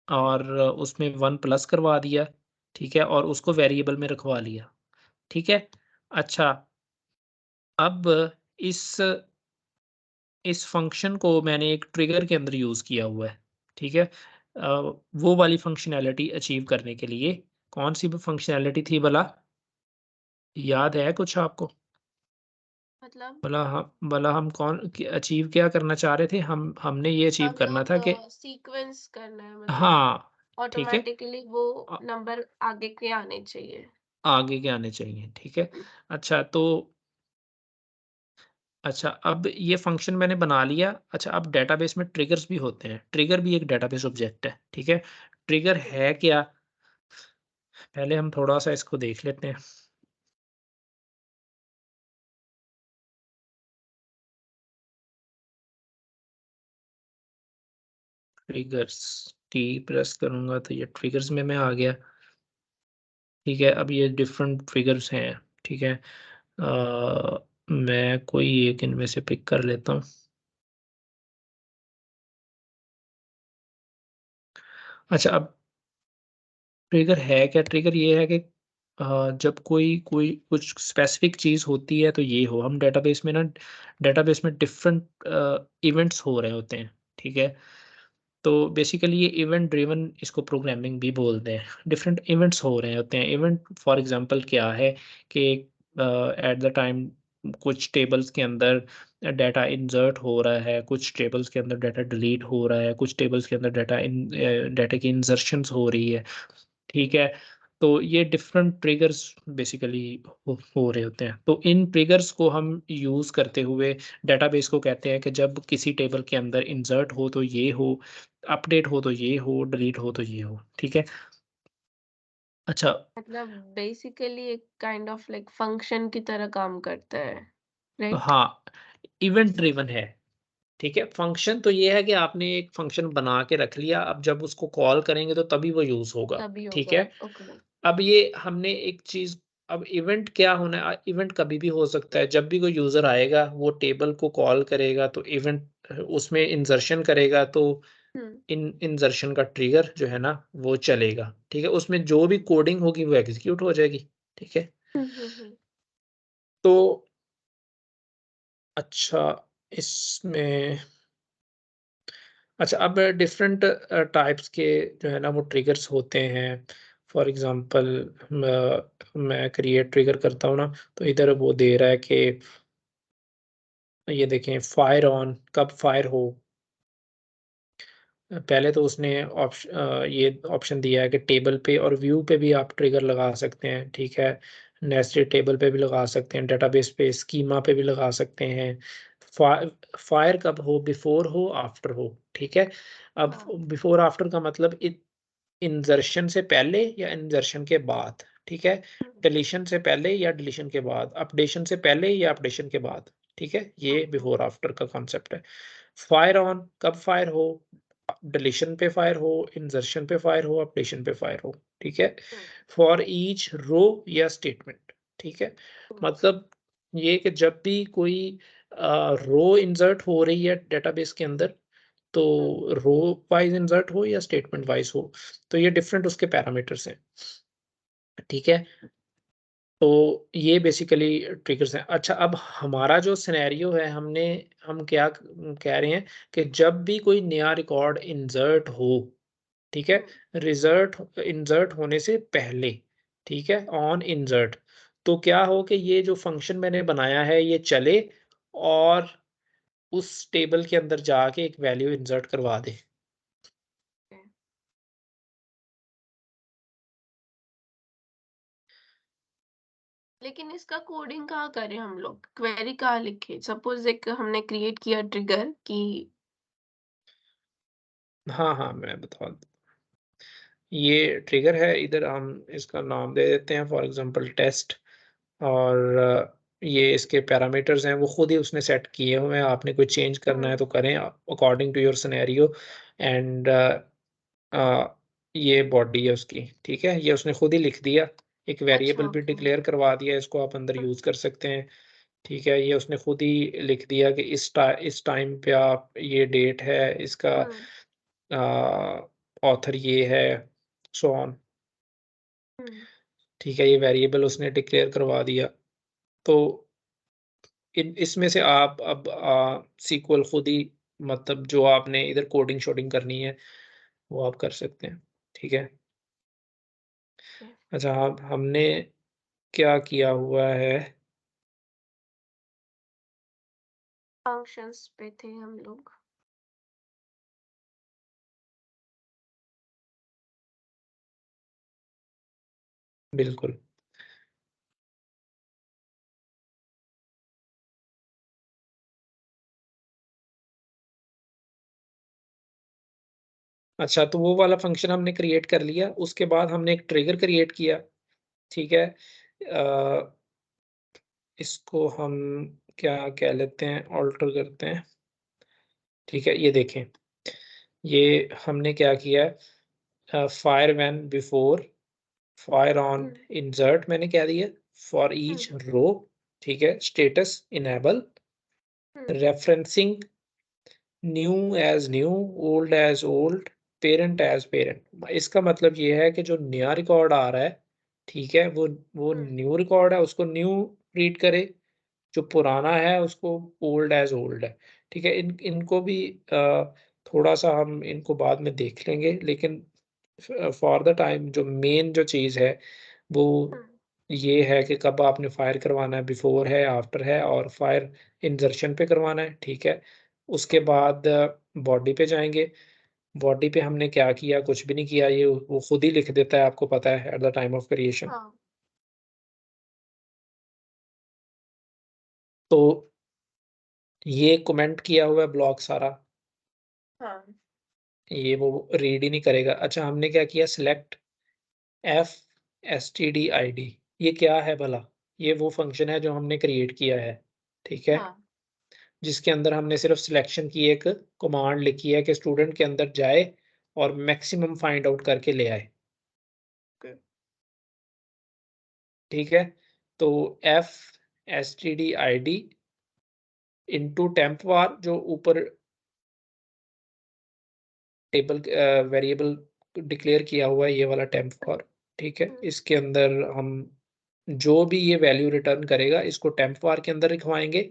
और उसमें 1 प्लस करवा दिया। ठीक है? और उसको वेरिएबल में रखवा लिया। ठीक है? अच्छा, अब इस इस फ़ंक्शन को मैंने एक ट्रिगर के अंदर यूज़ किया हुआ है, ठीक है? वो वाली फ़ंक्शनैलिटी अचीव करने के लिए कौन-सी फ़ंक्शनैलिटी थी भला? याद है कुछ आपको? मतलब भला हम कौन क अचीव क्या करना चाह रहे थे? हमने ये अचीव हम करना लोग था कि सीक्वेंस करना है, मतलब हाँ, ठीक है? ऑटोमेटिकली वो अ, नंबर आगे के आने चाहिए। आगे के आने चाहिए, ठीक है? अच्छा तो अच्छा, अब ये फ़ंक्शन मैंने बना लिया। अच्छा, अब डेटाबेस में ट्रिगर्स भी होते हैं। ट्रिगर भी एक डेटाबेस ऑब्जेक्ट है, ठीक है? ट्रिगर है क्या? पहले हम थोड़ा-सा इसको देख लेते हैं। ट्रिगर्स, टी प्रेस करूँगा तो ये ट्रिगर्स में मैं आ गया। ठीक है, अब ये डिफरेंट ट्रिगर्स हैं, ठीक है? मैं कोई एक इनमें से पिक कर लेता हूँ। अच्छा, अब ट्रिगर है क्या? ट्रिगर ये है कि जब कोई कोई कुछ स्पेसिफिक चीज़ होती है तो ये हो, हम डेटाबेस में डिफरेंट इवेंट्स हो रहे होते हैं, ठीक है? तो बेसिकली ये इवेंट ड्रिवन इसको प्रोग्रामिंग भी बोलते हैं। डिफरेंट इवेंट्स हो रहे होते हैं। इवेंट फॉर एग्ज़ाम्पल क्या है कि एट द टाइम कुछ टेबल्स के अंदर डाटा इंसर्ट हो रहा है, कुछ टेबल्स के अंदर डाटा डिलीट हो रहा है, कुछ टेबल्स के अंदर डाटा की इंसर्शंस हो रही है। ठीक है? तो ये डिफरेंट ट्रिगर्स बेसिकली हो रहे होते हैं। तो इन ट्रिगर्स को हम यूज़ करते हुए डेटाबेस को कहते हैं कि जब किसी टेबल के अंदर इंसर्ट हो तो ये हो, अपडेट हो तो ये हो, डिलीट हो तो ये हो। ठीक है? अच्छा, मतलब बेसिकली एक काइंड ऑफ लाइक फंक्शन की तरह काम करता है, राइट? हाँ, इवेंट ड्रिवन है। ठीक है? फंक्शन तो ये है कि आपने एक फंक्शन बना के रख लिया, अब जब उसको कॉल करेंगे तो तभी वो यूज़ होगा। तभी ठीक होगा। है? ओके। अब ये हमने एक चीज़ अब इवेंट क्या होना है इवेंट कभी भी हो सकता है। जब भी कोई यूज़र आएगा, वो टेबल को कॉल करेगा तो इवेंट उसमें इंसर्शन करेगा तो हम्म। इन इंसर्शन का ट्रिगर जो है ना, वो चलेगा। ठीक है? उसमें जो भी कोडिंग होगी वो एग्ज़ीक्यूट हो जाएगी। ठीक है? हम्म। तो अच्छा, इसमें अच्छा, अब डिफरेंट टाइप्स के जो है ना वो ट्रिगर्स होते हैं। फॉर एग्जांपल मैं क्रिएट ट्रिगर करता हूँ ना, तो इधर वो दे रहा है कि ये देखें फायर ऑन कब फायर हो। पहले तो उसने ये ऑप्शन दिया है कि टेबल पे और व्यू पे भी आप ट्रिगर लगा सकते हैं, ठीक है। नेस्टेड टेबल पे भी लगा सकते हैं, डेटाबेस पे, स्कीमा पे भी लगा सकते हैं। फायर कब हो, बिफोर हो, आफ्टर हो, ठीक है। अब हाँ। बिफोर आफ्टर का मतलब इंजर्शन से पहले या इंजर्शन के बाद, ठीक है। डिलीशन से पहले या डिलीशन के बाद, अपडेशन से पहले या अपडेशन के बाद, ठीक है। ये बिफोर आफ्टर का कॉन्सेप्ट है। फायर ऑन कब फायर हो, डिलीशन पे फायर हो, इंजर्शन पे फायर हो, अपडेशन पे फायर हो, ठीक है। फॉर ईच रो या स्टेटमेंट, ठीक है। मतलब ये कि जब भी कोई रो इंसर्ट हो रही है डेटाबेस के अंदर, तो रो वाइज इंसर्ट हो या स्टेटमेंट वाइज हो, तो ये डिफरेंट उसके पैरामीटर्स हैं, ठीक है। तो ये बेसिकली ट्रिगर्स हैं। अच्छा, अब हमारा जो सिनेरियो है, हम क्या कह रहे हैं कि जब भी कोई नया रिकॉर्ड इंसर्ट हो, ठीक है, रिजल्ट इंसर्ट होने से पहले, ठीक है, ऑन इंसर्ट, तो क्या हो कि ये जो फंक्शन मैंने बनाया है ये चले और उस टेबल के अंदर जाके एक वैल्यू इंसर्ट करवा दे। लेकिन इसका कोडिंग कहाँ करें हम लोग? क्वेरी कहाँ लिखें? सपोज़ एक हमने क्रिएट किया ट्रिगर कि हाँ, हाँ, मैं बता दूँ। ये ट्रिगर है, इधर हम इसका नाम दे देते हैं फॉर एग्ज़ाम्पल टेस्ट, और ये इसके पैरामीटर्स हैं, वो खुद ही उसने सेट किए हुए हैं। आपने कोई चेंज करना है तो करें according to your scenario. And ये बॉडी है उसकी, ठीक है। ये उसने खुद ही लिख दिया, एक अच्छा, वेरिएबल भी ओके। डिक्लेयर करवा दिया, इसको आप अंदर यूज़ कर सकते हैं, ठीक है। ये उसने खुद ही लिख दिया कि इस टाइम पे आप, ये डेट है, इसका हुँ, ऑथर ये है, सो ऑन, हुँ। ठीक है। ये वेरिएबल उसने डिक्लेयर करवा दिया। तो इन इसमें से आप अब सीक्वल खुद ही, मतलब जो आपने इधर कोडिंग शोडिंग करनी है वो आप कर सकते हैं, ठीक है। ओके। अच्छा, अब हमने क्या किया हुआ है, फंक्शंस पे थे हम लोग। बिल्कुल। अच्छा, तो वो वाला फंक्शन हमने क्रिएट कर लिया, उसके बाद हमने एक ट्रिगर क्रिएट किया, ठीक है। इसको हम क्या कह लेते हैं, ऑल्टर करते हैं, ठीक है। ये देखें, ये हमने क्या किया है, fire when before, fire on हुँ, इंसर्ट मैंने कह दिया, फॉर हुँ, ईच रो, ठीक है, स्टेटस इनेबल, हुँ, referencing new as new, old as old, parent as parent. इसका मतलब ये है कि जो नया रिकॉर्ड आ रहा है, ठीक है, वो हुँ, न्यू रिकॉर्ड है, उसको न्यू ट्रीट करे, जो पुराना है उसको ओल्ड एज ओल्ड है, ठीक है। इनको भी थोड़ा-सा हम इनको बाद में देख लेंगे, लेकिन फॉर द टाइम जो मेन जो चीज़ है, वो हुँ, ये है कि कब आपने फायर करवाना है, बिफोर है, आफ्टर है, और फायर इंजर्शन पे करवाना है, ठीक है। उसके हुँ। बाद बॉडी पे जाएँगे, बॉडी पे हमने क्या किया, कुछ भी नहीं किया, ये वो खुद ही लिख देता है, आपको पता है, eight the time of creation. हाँ, तो ये कमेंट किया हुआ है ब्लॉक सारा, हाँ, ये वो रीड ही नहीं करेगा। अच्छा, हमने क्या किया, सिलेक्ट एफ एसटीडी आईडी, ये क्या है भला? ये वो फंक्शन है जो हमने क्रिएट किया है, ठीक है। हाँ, जिसके अंदर हमने सिर्फ सिलेक्शन की एक कमांड लिखी है कि स्टूडेंट के अंदर जाए और मैक्सिमम फाइंड आउट करके ले आए, ओके। ठीक है। तो F STD ID into temp var, जो ऊपर टेबल वेरिएबल डिक्लेयर किया हुआ है, ये वाला टेम्प वार, ठीक है। हुँ, इसके अंदर हम जो भी ये वैल्यू रिटर्न करेगा, इसको टेम्प वार के अंदर लिखवाएँगे,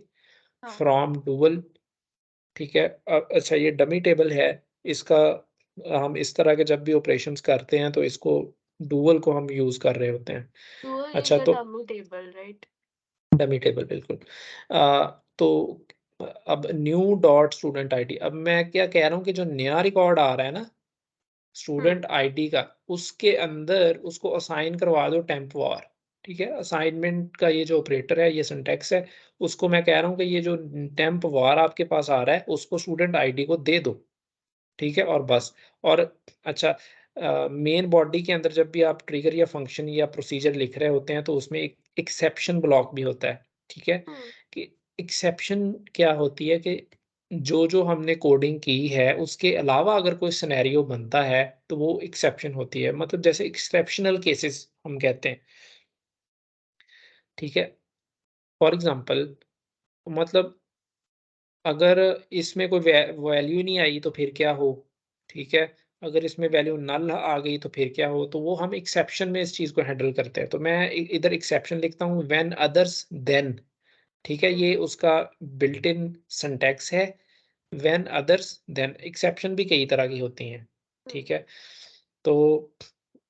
हाँ, फ्रॉम डुअल, ठीक है। अच्छा, ये डमी टेबल है, इसका हम इस तरह के जब भी ऑपरेशंस करते हैं तो इसको डुअल को हम यूज़ कर रहे होते हैं। डुअल इज अच्छा, द तो dummy table, right? Dummy table बिल्कुल। तो अब न्यू डॉट स्टूडेंट आईडी, अब मैं क्या कह रहा हूँ कि जो नया रिकॉर्ड आ रहा है ना हम्म। स्टूडेंट आईडी का, उसके अंदर उसको असाइन करवा दो टेम्प वार। ठीक है, असाइनमेंट का ये जो ऑपरेटर है, ये सिंटैक्स है, उसको मैं कह रहा हूँ कि ये जो टेम्प वार आपके पास आ रहा है उसको स्टूडेंट आईडी को दे दो। ठीक है, और बस। और अच्छा, मेन बॉडी के अंदर जब भी आप ट्रिगर या फंक्शन या प्रोसीजर लिख रहे होते हैं तो उसमें एक एक्सेप्शन ब्लॉक भी होता है। ठीक है, हम्म। कि एक्सेप्शन क्या होती है कि जो हमने कोडिंग की है उसके अलावा अगर कोई सिनेरियो बनता है तो वो एक्सेप्शन होती है, मतलब जैसे एक्सेप्शनल केसेस हम कहते हैं। ठीक है, फॉर एग्जांपल, मतलब अगर इसमें कोई वैल्यू नहीं आई तो फिर क्या हो? ठीक है, अगर इसमें वैल्यू नल आ गई तो फिर क्या हो? तो वो हम एक्सेप्शन में इस चीज़ को हैंडल करते हैं। तो मैं इधर एक्सेप्शन लिखता हूँ व्हेन अदर्स देन। ठीक है, हम्म। ये उसका बिल्ट इन सिंटैक्स है। व्हेन अदर्स देन, एक्सेप्शन भी कई तरह की होती हैं। हम्म। ठीक है, तो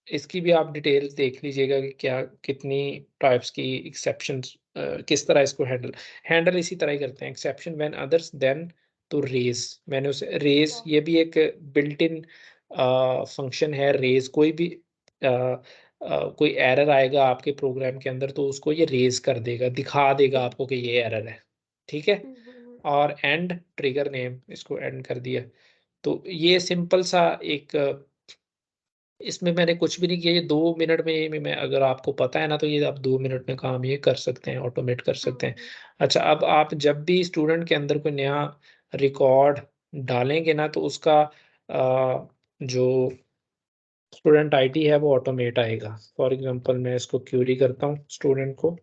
इसकी भी आप डिटेल्स देख लीजिएगा कि क्या कितनी टाइप्स की एक्सेप्शंस, किस तरह इसको हैंडल हैंडल इसी तरह ही करते हैं। एक्सेप्शन व्हेन अदर्स देन, तो रेज़, मैंने उसे रेज़, अच्छा। ये भी एक बिल्ट इन फंक्शन है रेज़। कोई भी कोई एरर आएगा आपके प्रोग्राम के अंदर तो उसको ये रेज़ कर देगा, दिखा देगा आपको कि ये एरर है। ठीक है, और एंड ट्रिगर नेम, इसको एंड कर दिया। तो ये सिंपल सा एक, इसमें मैंने कुछ भी नहीं किया, ये 2 मिनट में ये मैं, अगर आपको पता है ना तो ये आप 2 मिनट में काम ये कर सकते हैं, ऑटोमेट कर सकते हैं। अच्छा, अब आप जब भी स्टूडेंट के अंदर कोई नया रिकॉर्ड डालेंगे ना तो उसका जो स्टूडेंट आईडी है वो ऑटोमेट आएगा। फॉर एग्ज़ाम्पल मैं इसको क्वेरी करता हूँ स्टूडेंट को।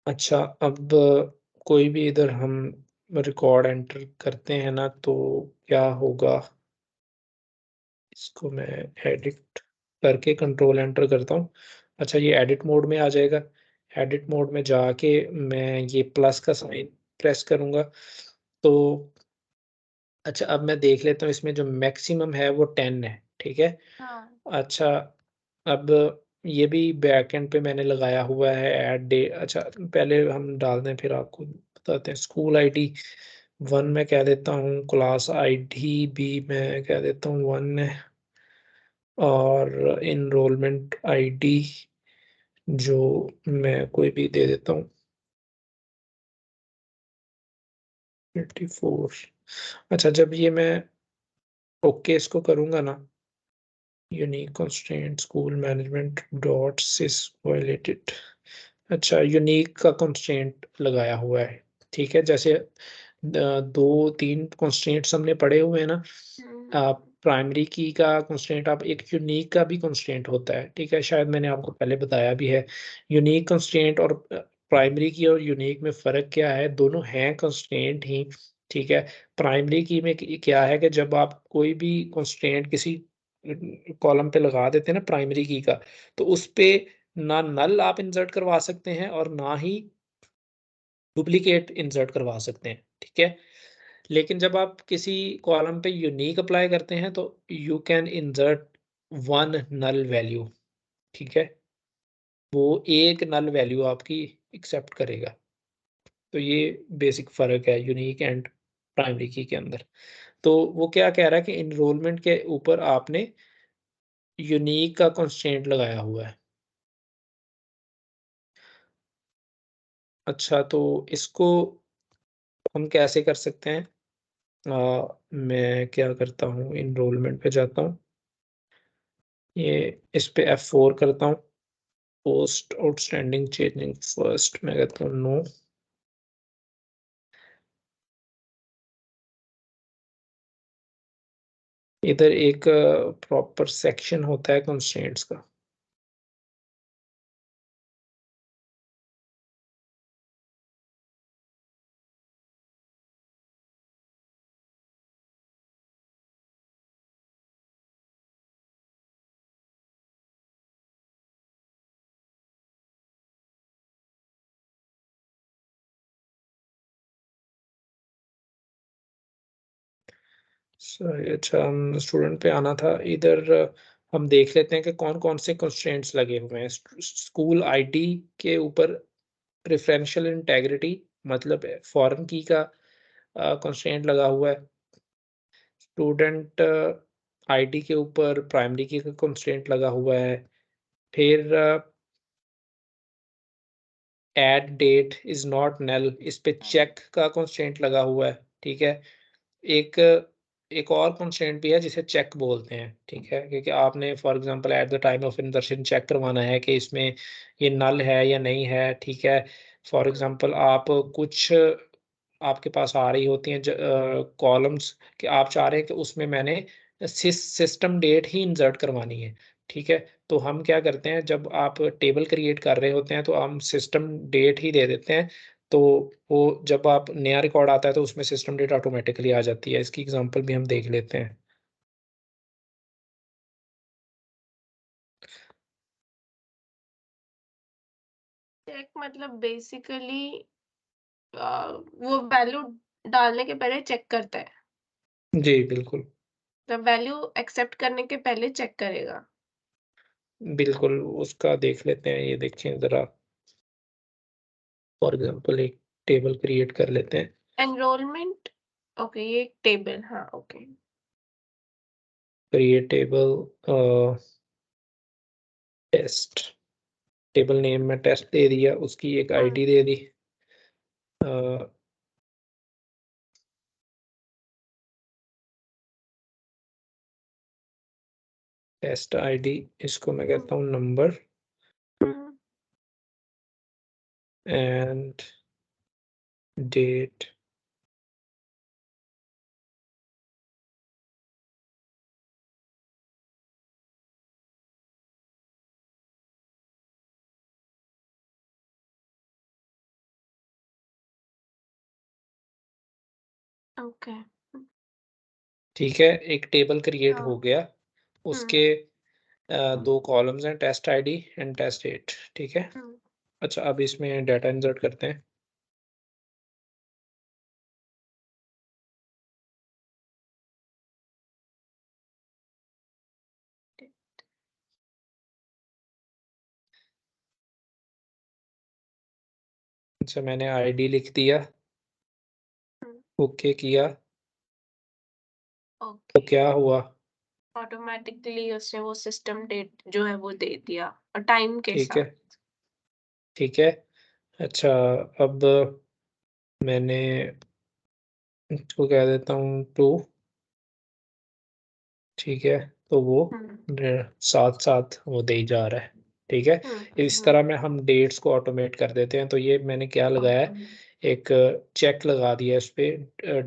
अच्छा, अब कोई भी इधर हम रिकॉर्ड एंटर करते हैं ना तो क्या होगा? इसको मैं एडिट करके कंट्रोल एंटर करता हूँ। अच्छा, ये एडिट मोड में आ जाएगा। एडिट मोड में जाके मैं ये प्लस का साइन प्रेस करूँगा। तो अच्छा, अब मैं देख लेता हूँ इसमें जो मैक्सिमम है वो 10 है। ठीक है, हाँ। अच्छा, अब ये भी बैकएंड पे मैंने लगाया हुआ है ऐड डे। अच्छा, पहले हम डाल दें फिर आपको बताते हैं। स्कूल आईडी 1 मैं कह देता हूँ, क्लास आईडी भी मैं कह देता हूँ 1 है, और एनरोलमेंट आईडी जो मैं कोई भी दे देता हूँ 84। अच्छा, जब ये मैं ओके इसको करूँगा ना, unique constraint school management dot sys violated. अच्छा, यूनिक का कंस्ट्रेंट लगाया हुआ है। ठीक है, जैसे 2-3 कंस्ट्रेंट्स हमने पढ़े हुए हैं ना, प्राइमरी की का कंस्ट्रेंट, आप एक यूनिक का भी कंस्ट्रेंट होता है। ठीक है, शायद मैंने आपको पहले बताया भी है। यूनिक कंस्ट्रेंट और प्राइमरी की और यूनिक में फ़र्क क्या है? दोनों हैं कंस्ट्रेंट ही। ठीक है, प्राइमरी की में क्या है कि जब आप कोई भी कंस्ट्रेंट किसी कॉलम पे लगा देते हैं ना प्राइमरी की का, तो उस पे ना नल आप इंसर्ट करवा सकते हैं और ना ही डुप्लीकेट इंसर्ट करवा सकते हैं। ठीक है, लेकिन जब आप किसी कॉलम पे यूनिक अप्लाई करते हैं तो you can insert one null value. ठीक है, वो एक नल वैल्यू आपकी एक्सेप्ट करेगा। तो ये बेसिक फ़र्क है यूनिक एंड प्राइमरी की के अंदर। तो वो क्या कह रहा है कि एनरोलमेंट के ऊपर आपने यूनिक का कंस्ट्रेंट लगाया हुआ है। अच्छा, तो इसको हम कैसे कर सकते हैं? मैं क्या करता हूँ, एनरोलमेंट पे जाता हूँ, ये इस पे F4 करता हूँ, पोस्ट आउटस्टैंडिंग चेंजिंग फर्स्ट मैं कहता हूँ नो। इधर एक प्रॉपर सेक्शन होता है कंस्ट्रेंट्स का। अच्छा, हम स्टूडेंट पे आना था। इधर हम देख लेते हैं कि कौन-कौन से कंस्ट्रेंट्स लगे हुए हैं। स्कूल आईडी के ऊपर प्रेफरेंशियल इंटेग्रिटी मतलब फॉरेन की का कंस्ट्रेंट लगा हुआ है। स्टूडेंट आईडी के ऊपर प्राइमरी की का कंस्ट्रेंट लगा हुआ है। फिर add date is not null, इस पे चेक का कंस्ट्रेंट लगा हुआ है, ठीक है। एक एक और कंस्ट्रेंट भी है जिसे चेक बोलते हैं, ठीक है, क्योंकि आपने for example at the time of insertion check करवाना है कि इसमें ये नल है या नहीं है, ठीक है। फॉर एग्जांपल आप कुछ आपके पास आ रही होती हैं कॉलम्स कि आप चाह रहे हैं कि उसमें मैंने सिस्टम डेट ही इंसर्ट करवानी है, ठीक है। तो हम क्या करते हैं, जब आप टेबल क्रिएट कर रहे होते हैं तो हम सिस्टम डेट ही दे देते हैं। तो वो जब आप नया रिकॉर्ड आता है तो उसमें सिस्टम डेट ऑटोमेटिकली आ जाती है। इसकी एग्जांपल भी हम देख लेते हैं। चेक मतलब बेसिकली वो वैल्यू डालने के पहले चेक करता है। जी, बिल्कुल। मतलब वैल्यू एक्सेप्ट करने के पहले चेक करेगा। बिल्कुल, उसका देख लेते हैं। ये देखें ज़रा, फॉर एग्जांपल एक टेबल क्रिएट कर लेते हैं। एनरोलमेंट ओके ये एक टेबल हाँ okay. Create table test, table name में टेस्ट दे दिया, उसकी एक आईडी दे दी। अ, टेस्ट आईडी, इसको मैं कहता हूँ नंबर एंड डेट। ओके ठीक है, एक टेबल क्रिएट हाँ हो गया। हम्म उसके 2 कॉलम्स हैं, test ID and test date, ठीक है। हम्म अच्छा, अब इसमें डाटा इंसर्ट करते हैं। अच्छा, मैंने आईडी लिख दिया, ओके किया, तो ओके क्या हुआ? ऑटोमेटिकली उसने वो सिस्टम डेट जो है वो दे दिया और टाइम के ठीक है, साथ। ठीक है। अच्छा, अब मैंने इसको कह देता हूँ 2, ठीक है, तो वो हम्म साथ-साथ वो दे ही जा रहा है, ठीक है। इस हम्म तरह में हम डेट्स को ऑटोमेट कर देते हैं। तो ये मैंने क्या लगाया है, एक चेक लगा दिया इस पे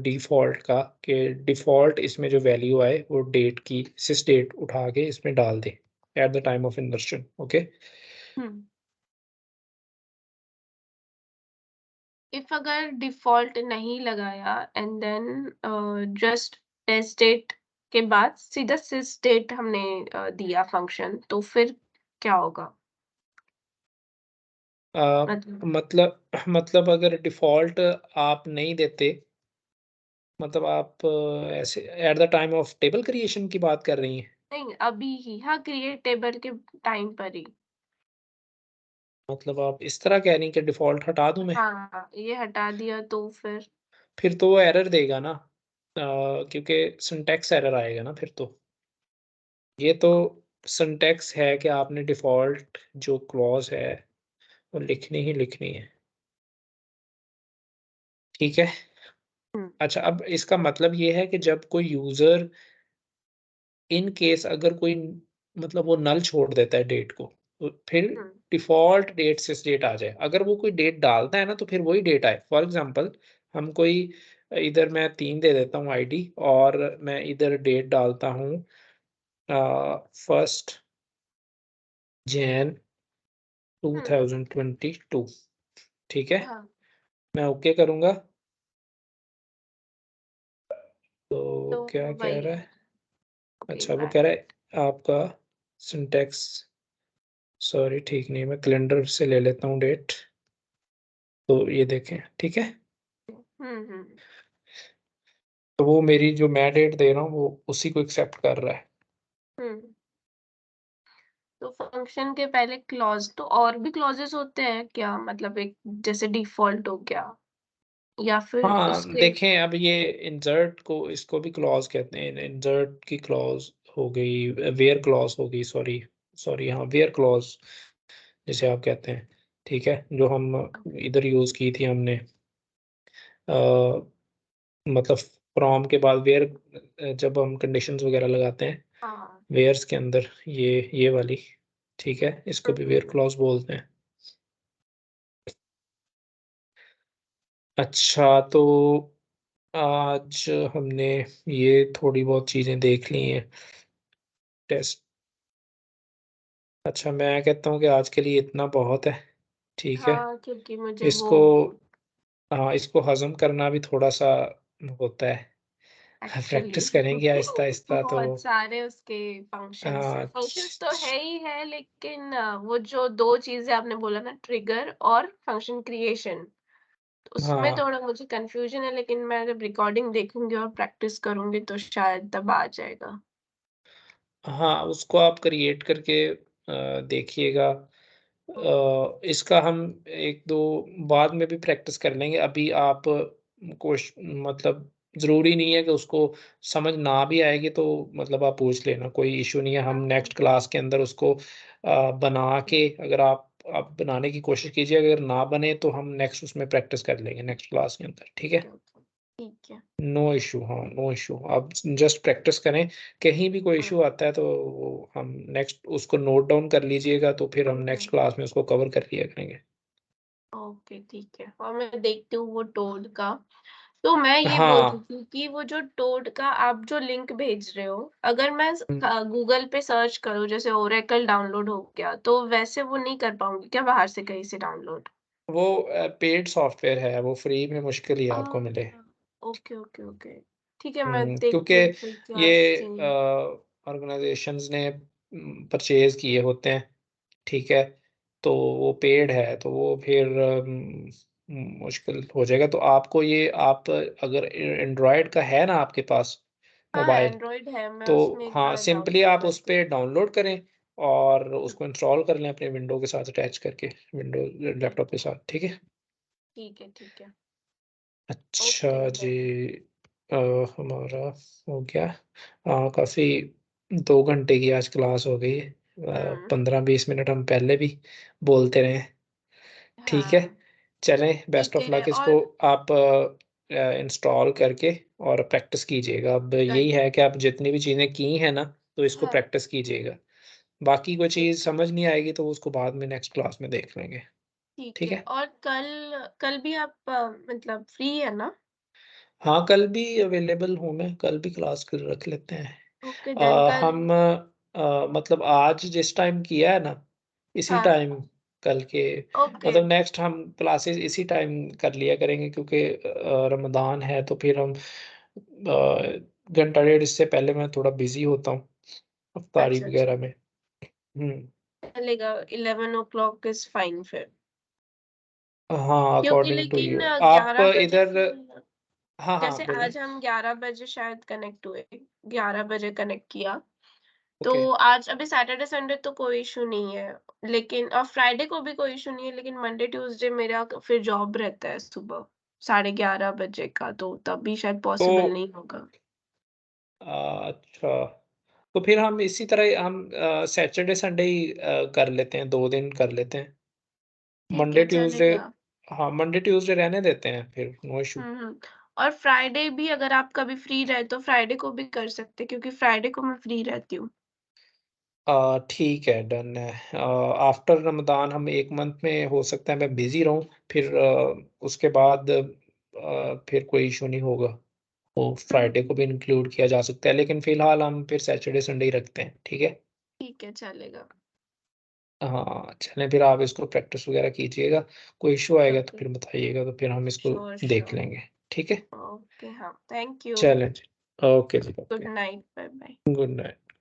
डिफ़ॉल्ट का, कि डिफ़ॉल्ट इसमें जो वैल्यू आए वो डेट की सिस डेट उठा के इसमें डाल दे at the time of insertion, okay. Hmm if अगर डिफॉल्ट नहीं लगाया and then just test date के बाद सीधा सिस डेट हमने दिया फंक्शन तो फिर क्या होगा मतलब मतलब अगर डिफ़ॉल्ट आप नहीं देते, मतलब आप ऐसे eight the time of table creation की बात कर रही हैं? नहीं अभी ही हाँ क्रिएट टेबल के टाइम पर ही मतलब आप इस तरह कह रही हैं कि डिफ़ॉल्ट हटा दूँ मैं? हाँ ये हटा दिया तो फिर तो वो एरर देगा ना, क्योंकि सिंटैक्स एरर आएगा ना फिर तो। ये तो सिंटैक्स है कि आपने डिफ़ॉल्ट जो क्लॉज़ है, वो लिखनी ही लिखनी है, ठीक है? हम्म अच्छा, अब इसका मतलब ये है कि जब कोई यूज़र इन केस अगर कोई मतलब वो नल छोड़ देता है डेट को, तो फिर हम्म डिफ़ॉल्ट डेट से डेट आ जाए। अगर वो कोई डेट डालता है ना, तो फिर वही डेट आए। फॉर एग्ज़ाम्पल हम कोई इधर मैं 3 दे देता हूँ आईडी और मैं इधर डेट डालता हूँ 1st जैन हम्म 2022, ठीक है? हाँ मैं ओके करूँगा, तो तो क्या कह वही रहा है? ओके अच्छा, वो बाय कह रहा है आपका सिंटैक्स, सॉरी ठीक नहीं है, मैं कैलेंडर से ले लेता हूँ डेट। तो ये देखें, ठीक है? हम्म तो वो मेरी जो मैं डेट दे रहा हूँ वो उसी को एक्सेप्ट कर रहा है। तो फंक्शन के पहले क्लॉज तो और भी क्लॉजेस होते हैं क्या, मतलब एक जैसे डिफॉल्ट हो गया या फिर हाँ, उसके। देखें अब ये इंसर्ट को इसको भी क्लॉज़ कहते हैं। इंसर्ट की क्लॉज़ हो गई, वेयर क्लॉज़ हो गई, सॉरी सॉरी हाँ, वेयर क्लॉज़ जिसे आप कहते हैं, ठीक है? जो हम इधर यूज़ की थी हमने अ, मतलब फ्रॉम के बाद वेयर जब हम कंडीशंस वगैरह लगाते हैं, हाँ। वेयर्स के अंदर ये वाली, ठीक है? इसको भी वेयर हम्म। क्लॉज़ बोलते हैं। अच्छा, तो आज हमने ये थोड़ी बहुत चीज़ें देख ली हैं। टेस्ट अच्छा, मैं कहता हूँ कि आज के लिए इतना बहुत है, ठीक है? हाँ, क्योंकि मुझे वो इसको हाँ, इसको हज़म करना भी थोड़ा-सा होता है। एक्चुअली प्रैक्टिस करेंगे आहिस्ता-आहिस्ता तो बहुत सारे उसके फंक्शंस है, अ, फंक्शंस तो है ही है, लेकिन वो जो दो चीजें आपने बोला ना, ट्रिगर और फंक्शन क्रिएशन, उसमें हाँ, थोड़ा मुझे कंफ्यूजन है, लेकिन मैं जब रिकॉर्डिंग देखूंगी और प्रैक्टिस करूंगी तो शायद तब आ जाएगा। हाँ, उसको आप क्रिएट करके देखिएगा। इसका हम 1-2 बाद में भी प्रैक्टिस कर लेंगे। अभी आप कोश मतलब ज़रूरी नहीं है कि उसको समझ ना भी आएगी तो मतलब आप पूछ लेना, कोई इश्यू नहीं है। हम हाँ, नेक्स्ट क्लास के अंदर उसको बना के अगर आप बनाने की कोशिश कीजिए, अगर ना बने तो हम नेक्स्ट उसमें प्रैक्टिस कर लेंगे नेक्स्ट क्लास के अंदर, ठीक है? ओके ओके, ठीक है। नो इश्यू, हाँ, नो इश्यू। आप जस्ट प्रैक्टिस करें, कहीं भी कोई इश्यू हम्म। आता है तो वो हम नेक्स्ट उसको नोट डाउन कर लीजिएगा, तो फिर हम नेक्स्ट हम्म। क्लास में उसको कवर कर लिया करेंगे। ओके, ठीक है, और मैं देखती हूँ वो टोड का। तो मैं ये बोल रही हाँ, थी कि वो जो टोड का आप जो लिंक भेज रहे हो, अगर मैं हुँ, गूगल पे सर्च करूँ, जैसे ओरेकल डाउनलोड हो गया, तो वैसे वो नहीं कर पाऊंगी क्या बाहर से कहीं से डाउनलोड? वो पेड सॉफ्टवेयर है, वो फ्री में मुश्किल ही आ, आपको मिले। ओके ओके ओके, ठीक है, मैं क्योंकि देखती हूँ फिर क्या ये सीन। ऑर्गेनाइज़ेशंस ने परचेज़ किए होते हैं, ठीक है? तो वो पेड है, तो वो फिर मुश्किल हो जाएगा। तो आपको ये आप अगर एंड्रॉयड का है ना आपके पास हाँ, मोबाइल, एंड्रॉइड है, मैं तो उसमें एक हाँ, बार सिंपली डाउनलोड आप उस करती पे हूँ। डाउनलोड करें और उसको इंस्टॉल कर लें अपने विंडो के साथ अटैच करके, विंडो लैपटॉप के साथ, ठीक है? ठीक है, ठीक है। अच्छा ओके जी, देन। अ, हमारा हो गया। काफ़ी 2 घंटे की आज क्लास हो गई है। हम्म। 15-20 मिनट हम पहले भी बोलते रहे, ठीक है? हाँ, चलें, बेस्ट ठीक ऑफ है। लक। इसको और आप इंस्टॉल करके और प्रैक्टिस कीजिएगा। अब यही करके। है कि आप जितनी भी चीज़ें की हैं ना, तो इसको हाँ, प्रैक्टिस कीजिएगा। बाकी कोई ठीक चीज़ है। समझ नहीं आएगी तो उसको बाद में नेक्स्ट क्लास में देख लेंगे, ठीक ठीक है, है? और कल कल भी आप मतलब फ्री है ना? हाँ, कल भी अवेलेबल हूँ मैं, कल भी क्लास क रख लेते हैं। ओके देन कल। हम मतलब आज जिस टाइम किया है ना, इसी हाँ। टाइम कल के ओके। मतलब नेक्स्ट हम क्लासेस इसी टाइम कर लिया करेंगे क्योंकि रमज़ान है तो फिर हम घंटा डेढ़ इससे पहले मैं थोड़ा बिज़ी होता हूँ, इफ्तारी अच्छा अच्छा, वगैरह में। हुँ। चलेगा, 11 o'clock इज फाइन फिर। हाँ, क्योंकि अकॉर्डिंग टू लेकिन यू। आप 11 बजे इधर फिर, हाँ, हाँ, जैसे बोलें। आज हम 11 बजे शायद कनेक्ट हुए, 11 बजे कनेक्ट किया, तो ओके। आज अभी सैटरडे संडे तो कोई इशू नहीं है, लेकिन और फ्राइडे को भी कोई इशू नहीं है, लेकिन मंडे ट्यूसडे मेरा फिर जॉब रहता है सुबह 11:30 बजे का, तो तब भी शायद तो पॉसिबल नहीं होगा। अच्छा, तो फिर हम इसी तरह हम सैटरडे संडे ही कर लेते हैं, 2 दिन कर लेते हैं। ठीक मंडे है, ट्यूसडे चलेगा। हाँ, मंडे ट्यूसडे रहने देते हैं फिर, नो इश्यू। हुँ। और फ्राइडे भी अगर आप कभी फ्री रहे तो फ्राइडे को भी कर सकते हैं, क्योंकि फ्राइडे को मैं फ्री रहती हूँ। ठीक है, डन है। आफ्टर रमज़ान हम 1 मंथ में हो सकता है मैं बिज़ी रहूँ, फिर उसके बाद फिर कोई इश्यू नहीं होगा। तो हुँ, फ्राइडे को भी इंक्लूड किया जा सकता है, लेकिन फ़िलहाल हम फिर सैटरडे संडे ही रखते हैं, ठीक है? ठीक है, चलेगा। हाँ, चलें फिर आप इसको प्रैक्टिस वग़ैरह कीजिएगा, कोई इश्यू आएगा तो ओके, फिर बताइएगा, तो फिर हम इसको श्योर, देख श्योर। लेंगे, ठीक है? ओके, हाँ, थैंक यू। चलें जी, ओके जी, good okay, night, bye bye. Good night.